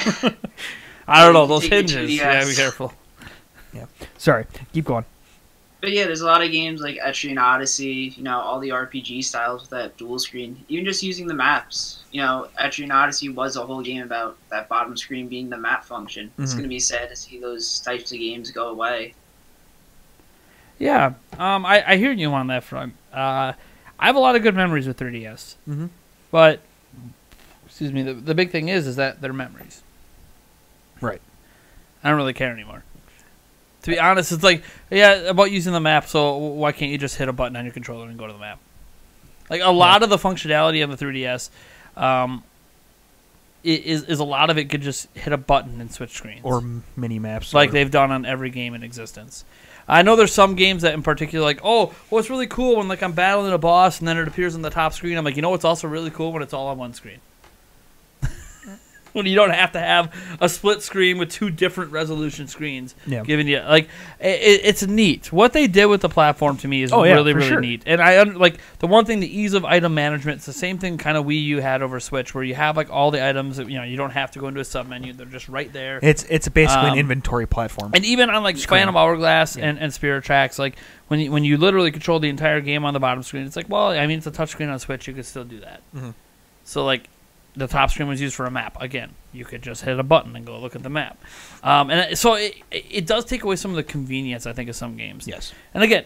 I don't know, those Take your hinges. 2DS. Yeah, be careful. Yeah. Sorry, keep going. But yeah, there's a lot of games like Etrian Odyssey, all the RPG styles with that dual screen. Even just using the maps. Etrian Odyssey was a whole game about that bottom screen being the map function. It's going to be sad to see those types of games go away. Yeah, I hear you on that front. I have a lot of good memories with 3DS. But, excuse me, the big thing is that they're memories. Right. I don't really care anymore. To be honest, it's like, about using the map, so why can't you just hit a button on your controller and go to the map? Like, a lot of the functionality on the 3DS is a lot of it could just hit a button and switch screens. Or mini-maps. Like they've done on every game in existence. I know there's some games that in particular, like, it's really cool when, like, I'm battling a boss and then it appears on the top screen. I'm like, what's also really cool when it's all on one screen? When you don't have to have a split screen with 2 different resolution screens giving you, like, it's neat. What they did with the platform to me is really neat. And the one thing, the ease of item management, it's the same thing kind of Wii U had over Switch, where you have, like, all the items that, you don't have to go into a sub-menu. They're just right there. It's basically an inventory platform. And even on, like, Phantom Hourglass and Spirit Tracks, like, when you literally control the entire game on the bottom screen, it's like, it's a touchscreen on Switch. You could still do that. So, like, the top screen was used for a map. Again, you could just hit a button and go look at the map. And so it does take away some of the convenience, I think, of some games. Yes. And again,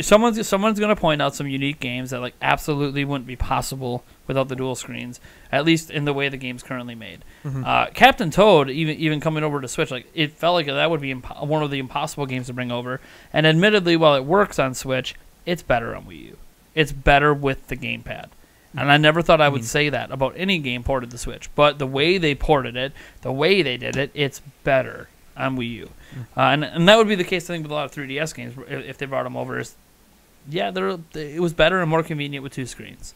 someone's going to point out some unique games that, like, absolutely wouldn't be possible without the dual screens, at least in the way the game's currently made. Captain Toad, even coming over to Switch, like, it felt like that would be one of the impossible games to bring over. And admittedly, while it works on Switch, it's better on Wii U. It's better with the gamepad. And I never thought I would say that about any game ported to Switch. But the way they ported it, the way they did it, it's better on Wii U. And that would be the case, I think, with a lot of 3DS games, if they brought them over. It was better and more convenient with 2 screens.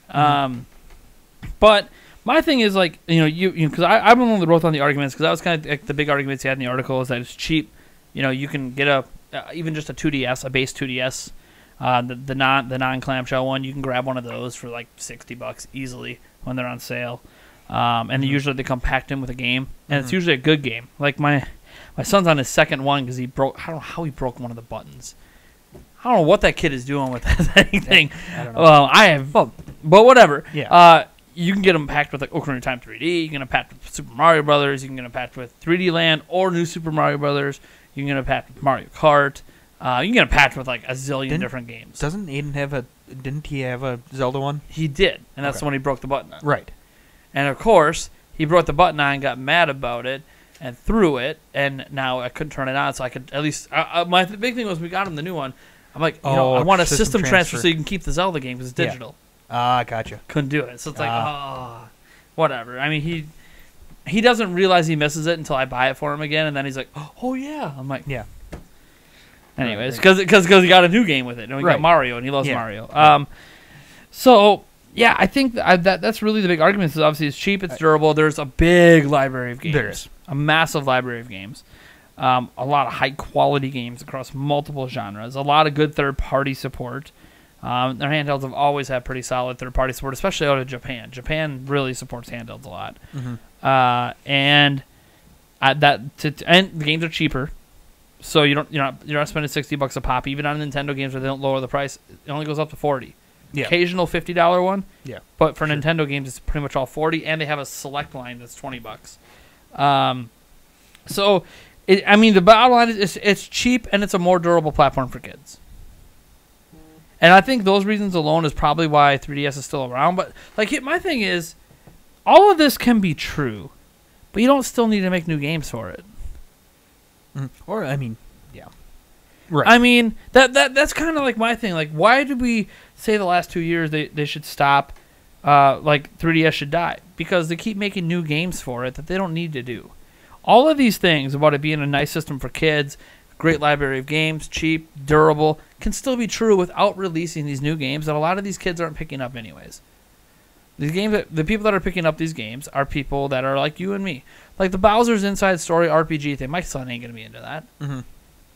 But my thing is, like, because I'm the one that wrote on the arguments, because that was kind of like the big arguments he had in the article, is that it's cheap. You can get even just a 2DS, a base 2DS. The non clamshell one, you can grab one of those for like $60 easily when they're on sale, and usually they come packed in with a game, and it's usually a good game. Like my son's on his second one because I don't know how he broke one of the buttons. I don't know what that kid is doing with that thing. I don't know. Well, I have, but whatever. Yeah. You can get them packed with like Ocarina of Time 3D. You can get them packed with Super Mario Brothers. You can get them packed with 3D Land or New Super Mario Brothers. You can get them packed with Mario Kart. You can get a patch with like a zillion different games. Doesn't Aiden didn't he have a Zelda one? He did, and that's the one he broke the button on. Right. And of course, he broke the button on and got mad about it and threw it, and now I couldn't turn it on, so I could at least... my big thing was we got him the new one. I'm like, I want a system transfer so you can keep the Zelda game because it's digital. Gotcha. Couldn't do it. So it's whatever. I mean, he doesn't realize he misses it until I buy it for him again, and then he's like, oh yeah. I'm like... Yeah. Anyways, because he got a new game with it, and we got Mario, and he loves Mario. So yeah, I think that's really the big argument. Is obviously it's cheap, it's durable. There's a big library of games. There is a massive library of games. A lot of high quality games across multiple genres. A lot of good third party support. Their handhelds have always had pretty solid third party support, especially out of Japan. Japan really supports handhelds a lot, and the games are cheaper. So you're not spending $60 a pop, even on Nintendo games where they don't lower the price. It only goes up to $40. Yeah. Occasional $50 one. Yeah. But for Nintendo games, it's pretty much all $40, and they have a select line that's $20. So, the bottom line is it's cheap and it's a more durable platform for kids. And I think those reasons alone is probably why 3DS is still around. But my thing is, all of this can be true, but you don't still need to make new games for it. Or, yeah. Right. I mean, that's kind of like my thing. Like, why did we say the last 2 years they should stop, 3DS should die? Because they keep making new games for it that they don't need to do. All of these things about it being a nice system for kids, great library of games, cheap, durable, can still be true without releasing these new games that a lot of these kids aren't picking up anyways. These games, the people that are picking up these games are people that are like you and me. Like the Bowser's Inside Story RPG thing. My son ain't going to be into that.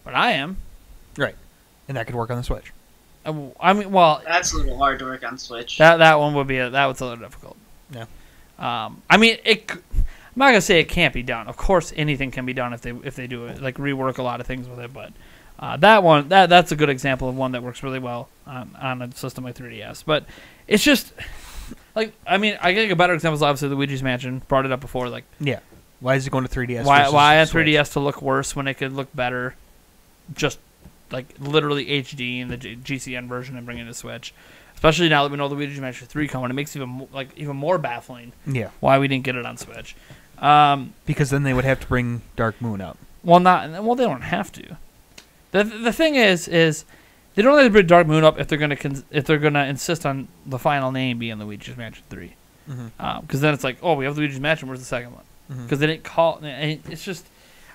But I am. Right. And that could work on the Switch. I mean, well, That's a little hard to work on Switch. that one would be that was a little difficult. Yeah. I mean, I'm not gonna say it can't be done. Of course, anything can be done if they do it, like rework a lot of things with it. But that's a good example of one that works really well on a system like 3DS. But it's just like, I mean, I think a better example is obviously Luigi's Mansion. Brought it up before. Like, Yeah. Why is it going to 3DS? why on Switch? 3DS to look worse when it could look better? Just like literally HD in the GCN version and bring it to Switch. Especially now that we know Luigi's Mansion 3 coming, it makes it even more baffling. Yeah. Why we didn't get it on Switch. Because then they would have to bring Dark Moon out. Well, they don't have to. The thing is they don't have to bring Dark Moon up if they're gonna insist on the final name being Luigi's Mansion 3. Because then it's like, oh, we have Luigi's Mansion. Where's the second one? Because they didn't call. It's just,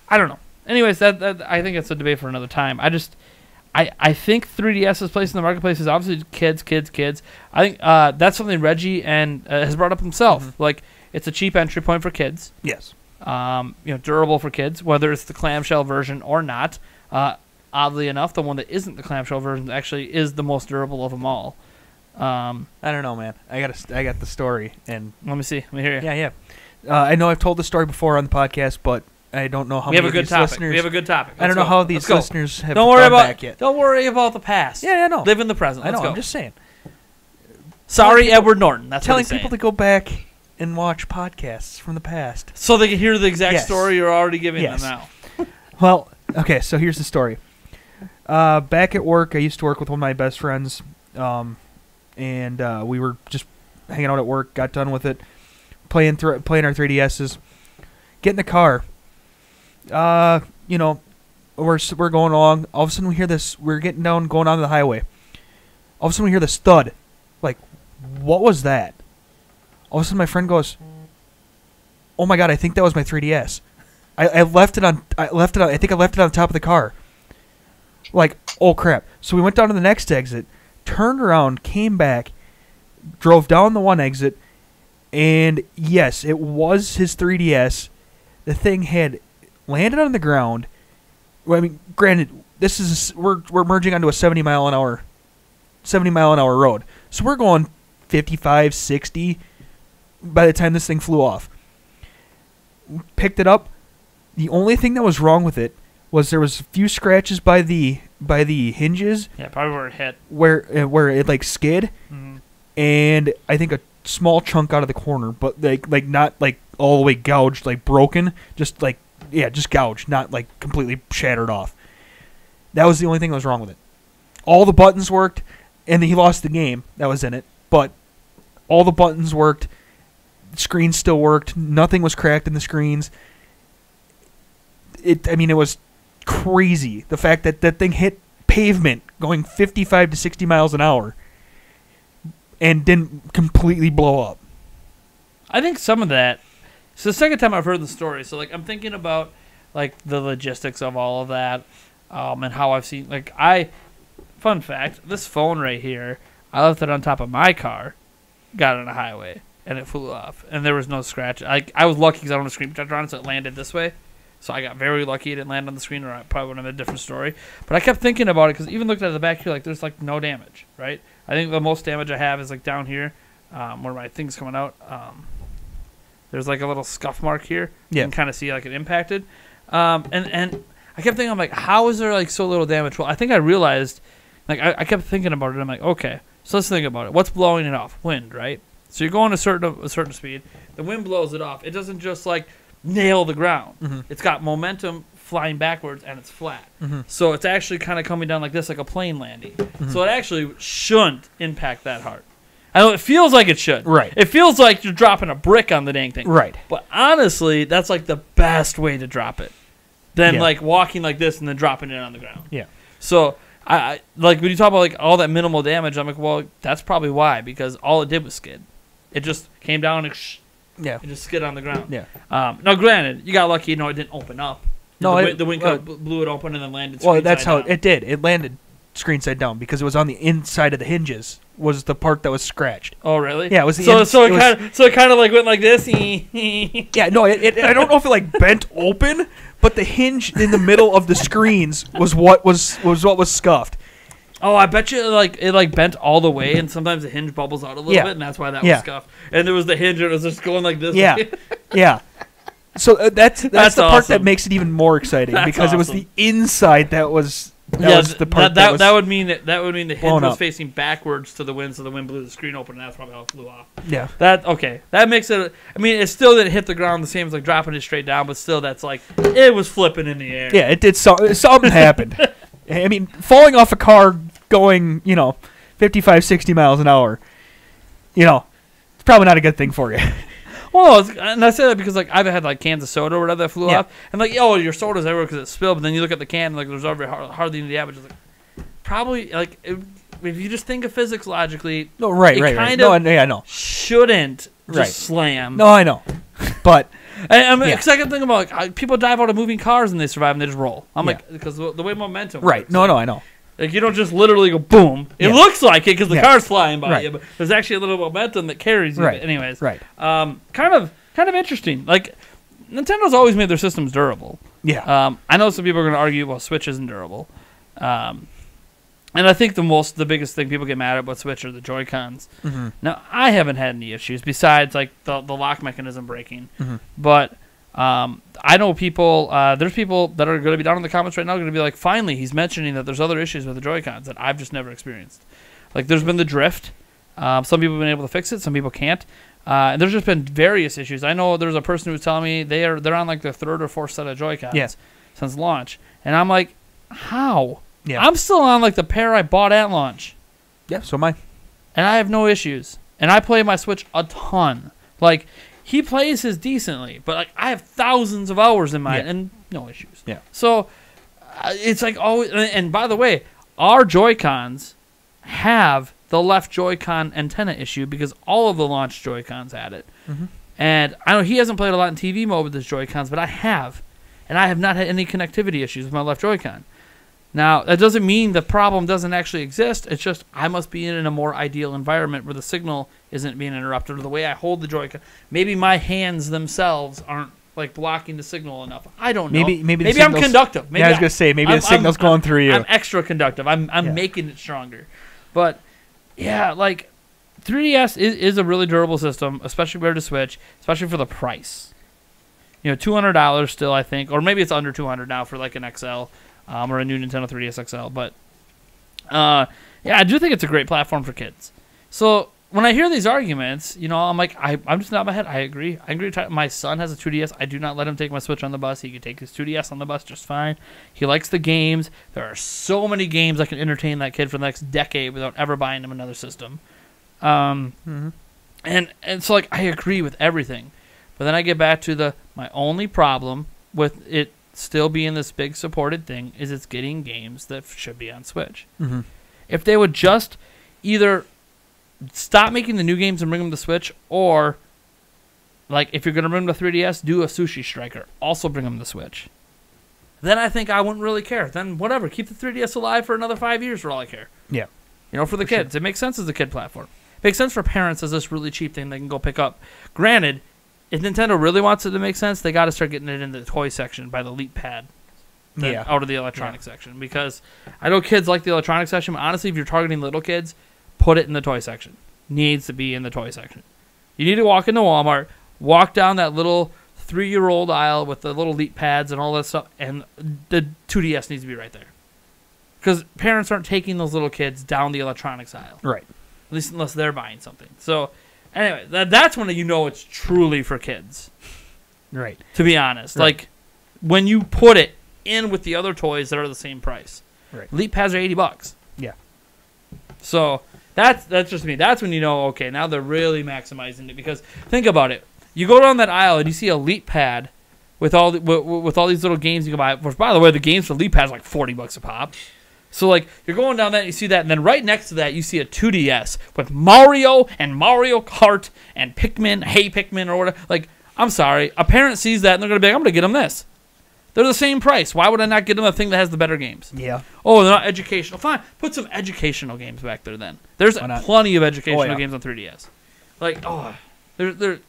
I don't know. Anyways, that I think it's a debate for another time. I think 3DS's place in the marketplace is obviously kids. I think that's something Reggie has brought up himself. Like, it's a cheap entry point for kids. Yes. Durable for kids, whether it's the clamshell version or not. Oddly enough, the one that isn't the clamshell version actually is the most durable of them all. I don't know, man. I got the story, and Let me see. Let me hear you. yeah. I know I've told the story before on the podcast, but I don't know how We have many a of good these topic. listeners. We have a good topic. I don't know how these listeners have Don't worry gone about back yet. Don't worry about the past. Yeah, I know. Live in the present. I Let's know. go. I'm just saying. Sorry, Edward Norton. That's Telling what he's people to saying. go back and watch podcasts from the past. So they can hear the exact Yes. story you're already giving Yes. them now. Well, okay, so here's the story. Back at work, I used to work with one of my best friends, and we were just hanging out at work, got done with it, playing our 3DS's, get in the car. We're going along. All of a sudden we hear this. We're getting down, going onto the highway. All of a sudden we hear this thud. Like, what was that? All of a sudden my friend goes, "Oh my god, I think that was my 3DS. I left it on. I think I left it on the top of the car." Like, oh crap! So we went down to the next exit, turned around, came back, drove down the one exit, and yes, it was his 3DS. The thing had landed on the ground. Well, I mean, granted, this is we're merging onto a 70 mile an hour road, so we're going 55, 60 by the time this thing flew off. Picked it up. The only thing that was wrong with it was there was a few scratches by the hinges. Yeah, probably where it hit. Where it like skid, and I think a small chunk out of the corner, but like not like all the way gouged, like broken, just gouged, not like completely shattered off. That was the only thing that was wrong with it. All the buttons worked, and he lost the game that was in it, but all the buttons worked. The screen still worked. Nothing was cracked in the screens. It was crazy. The fact that that thing hit pavement going 55 to 60 miles an hour and didn't completely blow up. I think some of that. So the second time I've heard the story, so like I'm thinking about like the logistics of all of that, and how I've seen fun fact, this phone right here, I left it on top of my car, got on a highway, and it flew off, and there was no scratch. I was lucky because I don't have a screen protector on it, so it landed this way. So I got very lucky it didn't land on the screen, or I probably would have had a different story. But I kept thinking about it because even looked at the back here, like there's like no damage, right? I think the most damage I have is like down here, where my thing's coming out. There's like a little scuff mark here. Yeah. You can kind of see like it impacted. And I kept thinking, I'm like, how is there like so little damage? Well, I think I realized, like I kept thinking about it. I'm like, okay, so let's think about it. What's blowing it off? Wind, right? So you're going a certain speed. The wind blows it off. It doesn't just like nail the ground. Mm-hmm. It's got momentum flying backwards, and it's flat. Mm-hmm. So it's actually kind of coming down like this, like a plane landing. Mm-hmm. So it actually shouldn't impact that hard. I know it feels like it should. Right. It feels like you're dropping a brick on the dang thing. Right. But honestly, that's like the best way to drop it. Than like walking like this and then dropping it on the ground. Yeah. So I like when you talk about like all that minimal damage, I'm like, well, that's probably why, because all it did was skid. It just came down and it just skid on the ground. Yeah. Now, granted, you got lucky. It didn't open up. No, the wind blew it open and then landed. Well, that's how down. it did. It landed screen side down because it was on the inside of the hinges. Was the part that was scratched. Oh, really? Yeah, it was. So it kind of like went like this. Yeah, no, I don't know if it like bent open, but the hinge in the middle of the screens was what was scuffed. Oh, I bet you it bent all the way, and sometimes the hinge bubbles out a little bit, and that's why that was scuffed. And there was the hinge, and it was just going like this. Yeah, yeah. So that's the part awesome. that makes it even more exciting because awesome. it was the inside that was the part that would mean the hinge was up. facing backwards to the wind, so the wind blew the screen open, and that's probably how it flew off. Yeah. That makes it. I mean, it still didn't hit the ground the same as like dropping it straight down, but still, that's like it was flipping in the air. Yeah, it did. Something happened. I mean, falling off a car going 55, 60 miles an hour, it's probably not a good thing for you. Well, and I say that because like I've had like cans of soda or whatever that flew off, and like your soda's everywhere because it spilled. But then you look at the can, and like there's hardly any damage. It's like probably like if you just think of physics logically, no, right. No, I know. Shouldn't just slam. No, I know, but because I can think about like people dive out of moving cars and they survive and they just roll. I'm like because the way momentum. Right. Works, no, I know. Like you don't just literally go boom. It looks like it because the car's flying by you, but there's actually a little momentum that carries you. Right. Anyways, right. Kind of interesting. Like Nintendo's always made their systems durable. Yeah. I know some people are going to argue, well, Switch isn't durable. And I think the biggest thing people get mad at about Switch are the Joy-Cons. Mm-hmm. Now, I haven't had any issues besides like the lock mechanism breaking. Mm-hmm. But I know people, there's people that are going to be down in the comments right now going to be like, finally, he's mentioning that there's other issues with the Joy-Cons that I've just never experienced. Like, there's been the drift. Some people have been able to fix it. Some people can't. And there's just been various issues. I know there's a person who was telling me they're on like their third or fourth set of Joy-Cons since launch. And I'm like, how? Yeah. I'm still on like the pair I bought at launch. Yeah, so am I. And I have no issues. And I play my Switch a ton. Like, he plays his decently, but like I have thousands of hours in mine and no issues. Yeah. So it's like always. And by the way, our Joy-Cons have the left Joy-Con antenna issue because all of the launch Joy-Cons had it. Mm-hmm. And I know he hasn't played a lot in TV mode with his Joy-Cons, but I have. And I have not had any connectivity issues with my left Joy-Con. Now, that doesn't mean the problem doesn't actually exist. It's just I must be in a more ideal environment where the signal isn't being interrupted or the way I hold the Joy-Con. Maybe my hands themselves aren't like blocking the signal enough. I don't know. Maybe I'm conductive. Maybe I was going to say, maybe the signal's going through you. I'm extra conductive. I'm making it stronger. But, yeah, like, 3DS is a really durable system, especially compared to Switch, especially for the price. $200 still, I think. Or maybe it's under $200 now for, like, an XL. Or a new Nintendo 3DS XL. But, yeah, I do think it's a great platform for kids. So, when I hear these arguments, I'm like, I'm just not in my head. I agree. My son has a 2DS. I do not let him take my Switch on the bus. He can take his 2DS on the bus just fine. He likes the games. There are so many games I can entertain that kid for the next decade without ever buying him another system. And so, like, I agree with everything. But then I get back to my only problem with it still being this big supported thing is it's getting games that should be on Switch. Mm-hmm. If they would just either stop making the new games and bring them to Switch, or like if you're going to bring them to 3DS, do a Sushi Striker. Also bring them to Switch. Then I think I wouldn't really care. Then whatever, keep the 3DS alive for another 5 years for all I care. Yeah. For the kids. Sure. It makes sense as a kid platform. It makes sense for parents as this really cheap thing they can go pick up. Granted, if Nintendo really wants it to make sense, they got to start getting it in the toy section by the Elite Pad. Out of the electronic section. Because I know kids like the electronic section, but honestly, if you're targeting little kids, put it in the toy section. Needs to be in the toy section. You need to walk into Walmart, walk down that little 3-year-old aisle with the little Elite Pads and all that stuff, and the 2DS needs to be right there. Because parents aren't taking those little kids down the electronics aisle. Right. At least unless they're buying something. So, anyway, that's when it's truly for kids. Right. To be honest. Right. Like, when you put it in with the other toys that are the same price. Right. Elite Pads are $80. Yeah. So, that's just me. That's when okay, now they're really maximizing it. Because, think about it. You go down that aisle and you see Elite Pad with all these little games you can buy. Which, by the way, the games for Elite Pad is like $40 a pop. So, like, you're going down that and you see that, and then right next to that, you see a 2DS with Mario and Mario Kart and Pikmin, Hey Pikmin, or whatever. Like, I'm sorry. A parent sees that, and they're going to be like, I'm going to get them this. They're the same price. Why would I not get them a thing that has the better games? Yeah. Oh, they're not educational. Fine. Put some educational games back there then. There's plenty of educational games on 3DS. Like, they're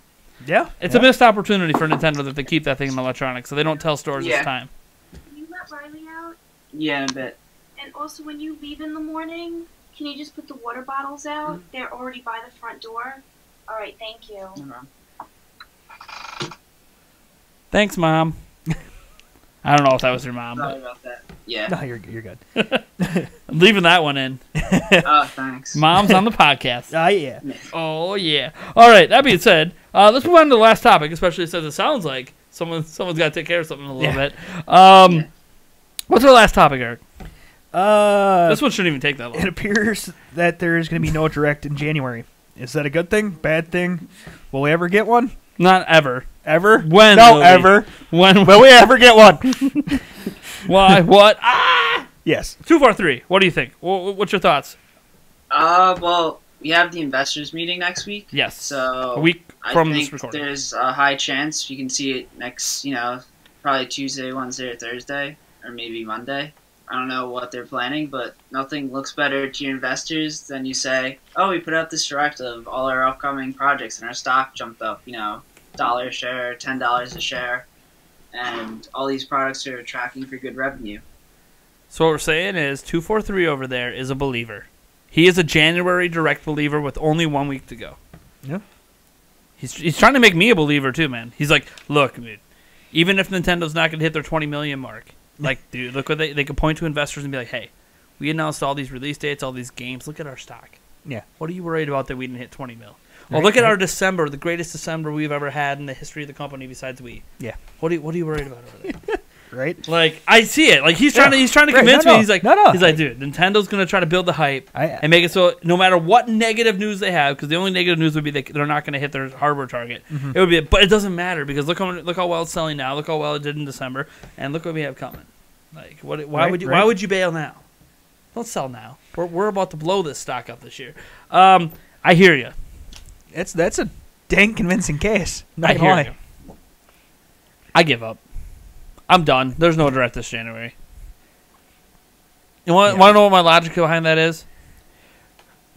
yeah. It's a missed opportunity for Nintendo that they keep that thing in electronics, so they don't tell stores it's time. Can you let Riley out? Yeah, in a bit. And also, when you leave in the morning, can you just put the water bottles out? They're already by the front door. All right, thank you. Thanks, Mom. I don't know if that was your mom. Sorry But about that. Yeah. No, you're good. I'm leaving that one in. Oh, thanks. Mom's on the podcast. Yeah. Oh, yeah. All right, that being said, let's move on to the last topic, especially since it sounds like someone's got to take care of something a little bit. What's our last topic, Eric? This one shouldn't even take that long. It appears that there's going to be no direct in January. Is that a good thing? Bad thing? Will we ever get one? Not ever. Ever? When? No, will we? ever. When will we ever get one? Why? What? Ah! Yes. 243. What do you think? What's your thoughts? Well, we have the investors meeting next week. Yes. So a week from I this think recording. there's a high chance you can see it next, probably Tuesday, Wednesday, or Thursday, or maybe Monday. I don't know what they're planning, but nothing looks better to your investors than you say, oh, we put out this direct of all our upcoming projects and our stock jumped up, $1 a share, $10 a share, and all these products are tracking for good revenue. So what we're saying is 243 over there is a believer. He is a January direct believer with only 1 week to go. Yeah. He's trying to make me a believer too, man. He's like, look, dude, even if Nintendo's not going to hit their 20 million mark, like, dude, look what they could point to investors and be like, hey, we announced all these release dates, all these games. Look at our stock. Yeah. What are you worried about that we didn't hit 20 mil? Well, look at our December, the greatest December we've ever had in the history of the company besides Wii. Yeah. What are you worried about over there? Right? Like, I see it. Like, he's trying to convince me. He's like, dude, Nintendo's going to try to build the hype and make it so no matter what negative news they have, because the only negative news would be they're not going to hit their hardware target. It would be, but it doesn't matter because look how well it's selling now. Look how well it did in December, and look what we have coming. Like, why would you bail now? Don't sell now. We're about to blow this stock up this year. I hear you. That's a dang convincing case. I hear you. I give up. I'm done. There's no direct this January. You want to know what my logic behind that is?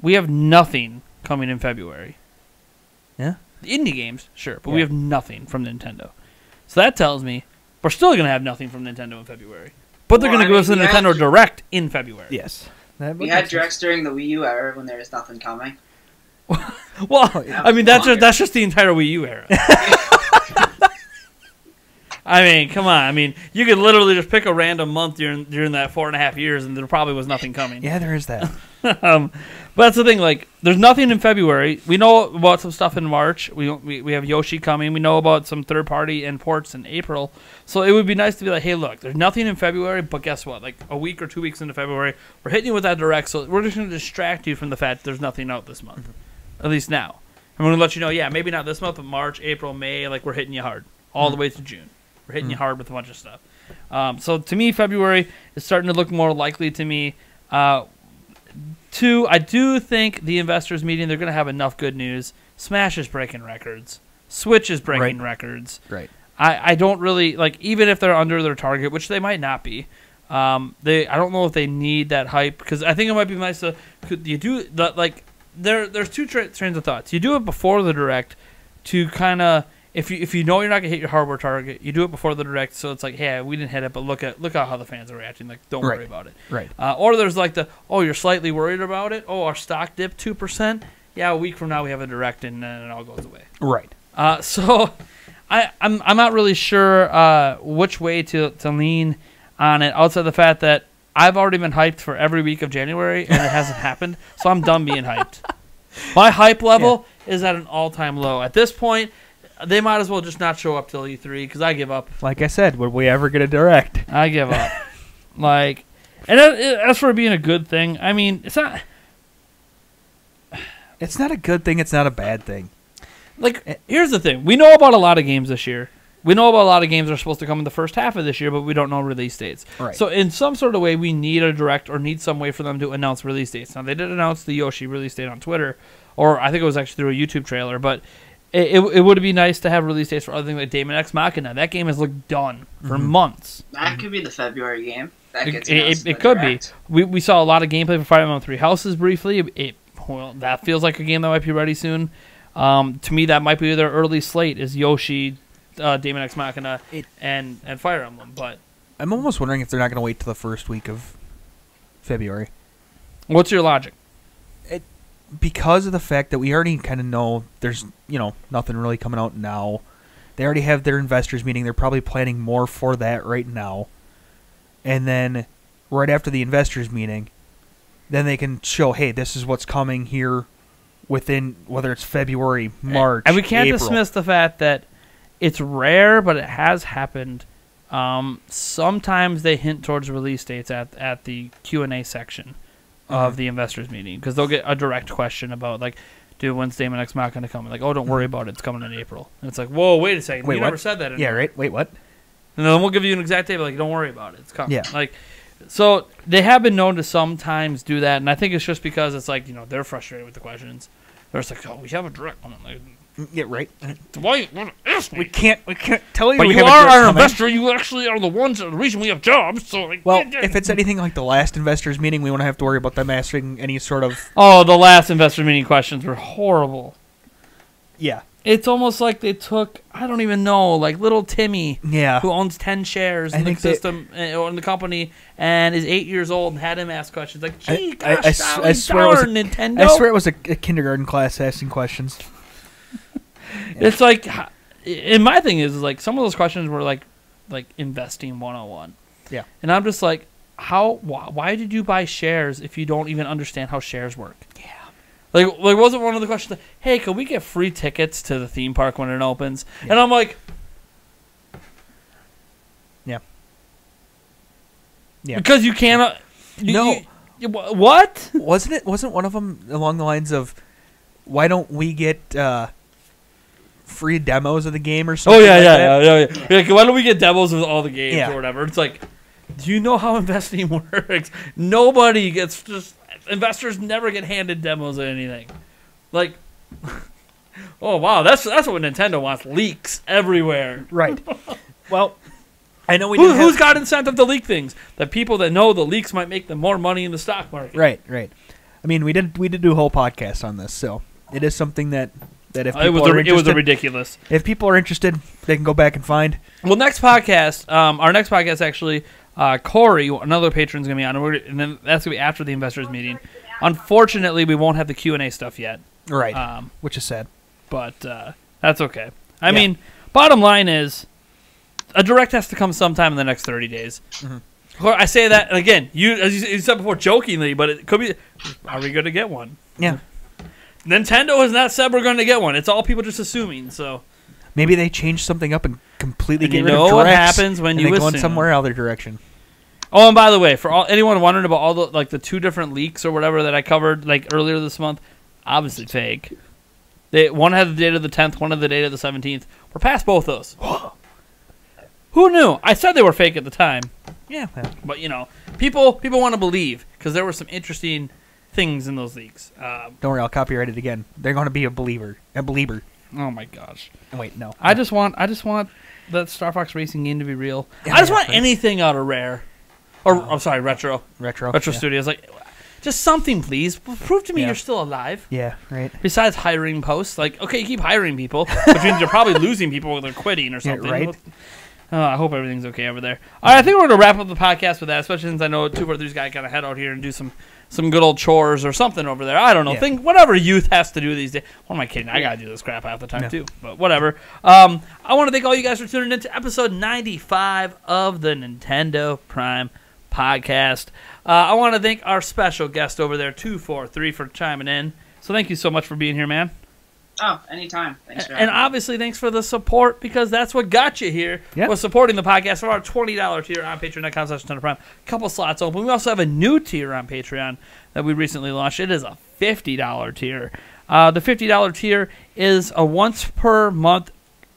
We have nothing coming in February. Yeah? The indie games, sure, but we have nothing from Nintendo. So that tells me we're still going to have nothing from Nintendo in February. But they're going to give us a Nintendo Direct in February. Yes. We had directs during the Wii U era when there was nothing coming. Well, I mean, that's just the entire Wii U era. I mean, come on. I mean, you could literally just pick a random month during that 4.5 years, and there probably was nothing coming. Yeah, there is that. But that's the thing. Like, there's nothing in February. We know about some stuff in March. We have Yoshi coming. We know about some third-party imports in April. So it would be nice to be like, hey, look, there's nothing in February, but guess what? Like, a week or 2 weeks into February, we're hitting you with that direct, so we're just going to distract you from the fact that there's nothing out this month. At least now. I'm going to let you know, yeah, maybe not this month, but March, April, May, like, we're hitting you hard. All the way to June. We're hitting you hard with a bunch of stuff. So to me, February is starting to look more likely to me. Two, I do think the investors meeting, they're going to have enough good news. Smash is breaking records. Switch is breaking records. Right. I don't really, like, even if they're under their target, which they might not be, I don't know if they need that hype, because I think it might be nice to, could you do, like, there's two trains of thoughts. You do it before the Direct to kind of, if you know you're not gonna hit your hardware target, you do it before the Direct, so it's like, hey, we didn't hit it, but look at how the fans are reacting. Like, don't worry about it. Right. Or there's like you're slightly worried about it. Oh, our stock dipped 2%. Yeah, a week from now we have a Direct, and then it all goes away. Right. So I'm not really sure which way to lean on it. Outside the fact that I've already been hyped for every week of January, and it hasn't happened, so I'm done being hyped. My hype level is at an all-time low. At this point, they might as well just not show up till E3 because I give up. Like I said, would we ever get a Direct? I give up. And as for it being a good thing, I mean, it's not. It's not a good thing. It's not a bad thing. Like, here's the thing: we know about a lot of games this year. We know about a lot of games that are supposed to come in the first half of this year, but we don't know release dates. Right. So in some sort of way, we need a Direct or need some way for them to announce release dates. Now, they did announce the Yoshi release date on Twitter, or I think it was actually through a YouTube trailer, but it would be nice to have release dates for other things like Daemon X Machina. That game has looked done for months. That could be the February game. It could be. We saw a lot of gameplay for Fire Emblem Three Houses briefly. Well, that feels like a game that might be ready soon. To me, that might be their early slate is Yoshi, Daemon X Machina, and Fire Emblem. But I'm almost wondering if they're not going to wait till the first week of February. What's your logic? Because of the fact that we already kind of know there's, nothing really coming out now. They already have their investors meeting. They're probably planning more for that right now. And then right after the investors meeting, then they can show, hey, this is what's coming here within, whether it's February, March, and we can't April. dismiss the fact that it's rare, but it has happened. Sometimes they hint towards release dates at the Q&A section of the investors meeting, because they'll get a direct question about, like, dude, when's Daemon X Mach going to come? And like, oh, don't worry about it. It's coming in April. And it's like, whoa, wait a second. You never said that. Yeah, right. Wait, what? And then we'll give you an exact date, but like, don't worry about it. It's coming. Yeah. Like, so they have been known to sometimes do that, and I think it's just because it's like, they're frustrated with the questions. They're just like, oh, we have a direct one. Like, yeah, right. Why ask me? We can't tell you. But we you have are a our coming. investor. You actually are the reason we have jobs. So, like, Well, if it's anything like the last investors meeting, we won't have to worry about them asking any sort of. Oh, the last investor meeting questions were horrible. Yeah. It's almost like they took, I don't even know, like little Timmy, Yeah. who owns 10 shares in the system or in the company and is 8 years old, and had him ask questions like, gee, gosh, I swear it was Nintendo. I swear it was a kindergarten class asking questions. It's like, and my thing is like, some of those questions were like investing 101. Yeah. And I'm just like, why did you buy shares if you don't even understand how shares work? Yeah. Like wasn't one of the questions like, hey, can we get free tickets to the theme park when it opens? Yeah. And I'm like, yeah. Yeah. Because you cannot. What? Wasn't one of them along the lines of, why don't we get free demos of the game or something? Oh yeah. Like, why don't we get demos of all the games or whatever? It's like, do you know how investing works? Nobody gets investors never get handed demos of anything. Like, oh wow, that's what Nintendo wants. Leaks everywhere. Right. Well, I know who's got incentive to leak things? The people that know the leaks might make them more money in the stock market. Right. I mean, we did do a whole podcast on this, so it is something that if people are interested, it was ridiculous. If people are interested, they can go back and find. Well, next podcast, our next podcast actually, Corey, another patron's gonna be on, and then that's gonna be after the investors meeting. Unfortunately, we won't have the Q&A stuff yet. Right. Which is sad, but that's okay. I mean, bottom line is, a direct has to come sometime in the next 30 days. Mm-hmm. I say that, and again, as you said before, jokingly, but it could be, are we going to get one? Yeah. Nintendo has not said we're going to get one. It's all people just assuming, so. Maybe they change something up and completely get rid of directs. You know what and happens when you go assume. in somewhere other direction. Oh, and by the way, for anyone wondering about all the 2 different leaks or whatever that I covered earlier this month, obviously fake. One had the date of the 10th, one had the date of the 17th. We're past both those. Who knew? I said they were fake at the time. Yeah. But, people want to believe because there were some interesting things in those leaks. Don't worry, I'll copyright it again. They're going to be a believer. Oh, my gosh. Wait, no. I just want that Star Fox Racing game to be real. Yeah, I just want anything out of Rare. Or, I'm sorry, Retro yeah. Studios. Like, just something, please. Prove to me you're still alive. Yeah, right. Besides hiring posts. Like, okay, you keep hiring people, which means you're probably losing people when they're quitting or something. Yeah, right. I hope everything's okay over there. All right, I think we're going to wrap up the podcast with that, especially since I know 2 or 3's got to kind of head out here and do some good old chores or something over there. I don't know. Yeah. Think whatever youth has to do these days. What am I kidding? I got to do this crap half the time, too. But whatever. I want to thank all you guys for tuning in to episode 95 of the Nintendo Prime Podcast. I want to thank our special guest over there, 243, for chiming in. So thank you so much for being here, man. Oh, anytime. Thanks for And obviously, thanks for the support, because that's what got you here, was supporting the podcast for our $20 tier on Patreon.com/NintendoPrime. A couple slots open. We also have a new tier on Patreon that we recently launched. It is a $50 tier. The $50 tier is a once-per-month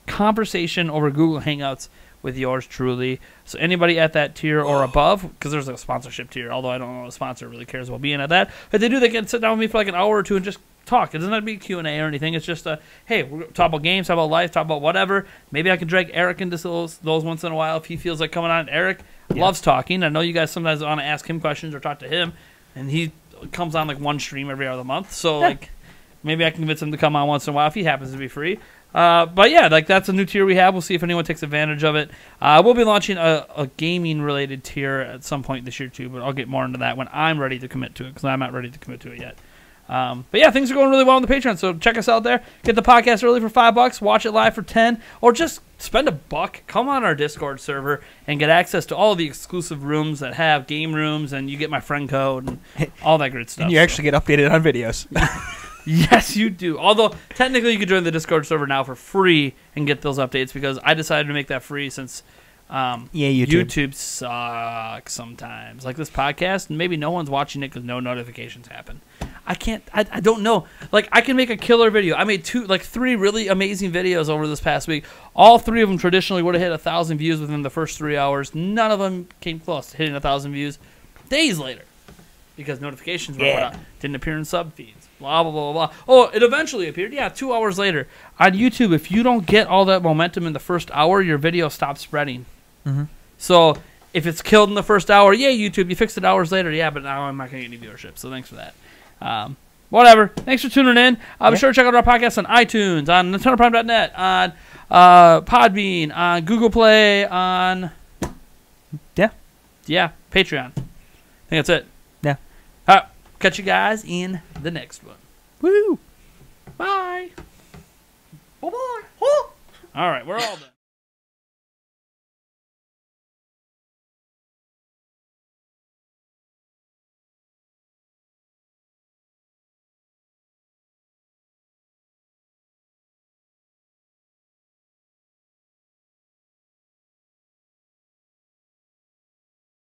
conversation over Google Hangouts with yours truly. So anybody at that tier or above, because there's a sponsorship tier, although I don't know if a sponsor really cares about being at that. If they do, they can sit down with me for like an hour or 2 and just talk. It doesn't have to be Q&A or anything. It's just hey, we're talk about games, talk about life, talk about whatever. Maybe I can drag Eric into those once in a while if he feels like coming on. Eric loves talking. I know you guys sometimes want to ask him questions or talk to him, and he comes on like one stream every other month. So like maybe I can convince him to come on once in a while if he happens to be free. But yeah, like that's a new tier we have. We'll see if anyone takes advantage of it. We'll be launching a gaming related tier at some point this year too, but I'll get more into that when I'm ready to commit to it because I'm not ready to commit to it yet. But yeah, things are going really well on the Patreon, so check us out there. Get the podcast early for $5, watch it live for 10, or just spend $1. Come on our Discord server and get access to all the exclusive rooms that have game rooms, and you get my friend code and all that great stuff. And you actually get updated on videos. Yes, you do. Although, technically, you can join the Discord server now for free and get those updates because I decided to make that free since YouTube sucks sometimes. Like this podcast, maybe no one's watching it because no notifications happen. I don't know. Like, I can make a killer video. I made 3 really amazing videos over this past week. All 3 of them traditionally would have hit 1,000 views within the first 3 hours. None of them came close to hitting 1,000 views days later because notifications were out. Didn't appear in sub feeds. Blah, blah, blah, blah. Oh, it eventually appeared. Yeah, 2 hours later. On YouTube, if you don't get all that momentum in the first hour, your video stops spreading. Mm-hmm. So if it's killed in the first hour, yeah, YouTube, you fixed it hours later. Yeah, but now I'm not going to get any viewership, so thanks for that. Whatever. Thanks for tuning in. Be sure to check out our podcast on iTunes, on NintendoPrime.net, on Podbean, on Google Play, on Patreon. I think that's it. Yeah. All right. Catch you guys in the next one. Woo! Bye. Bye-bye. All right, we're all done.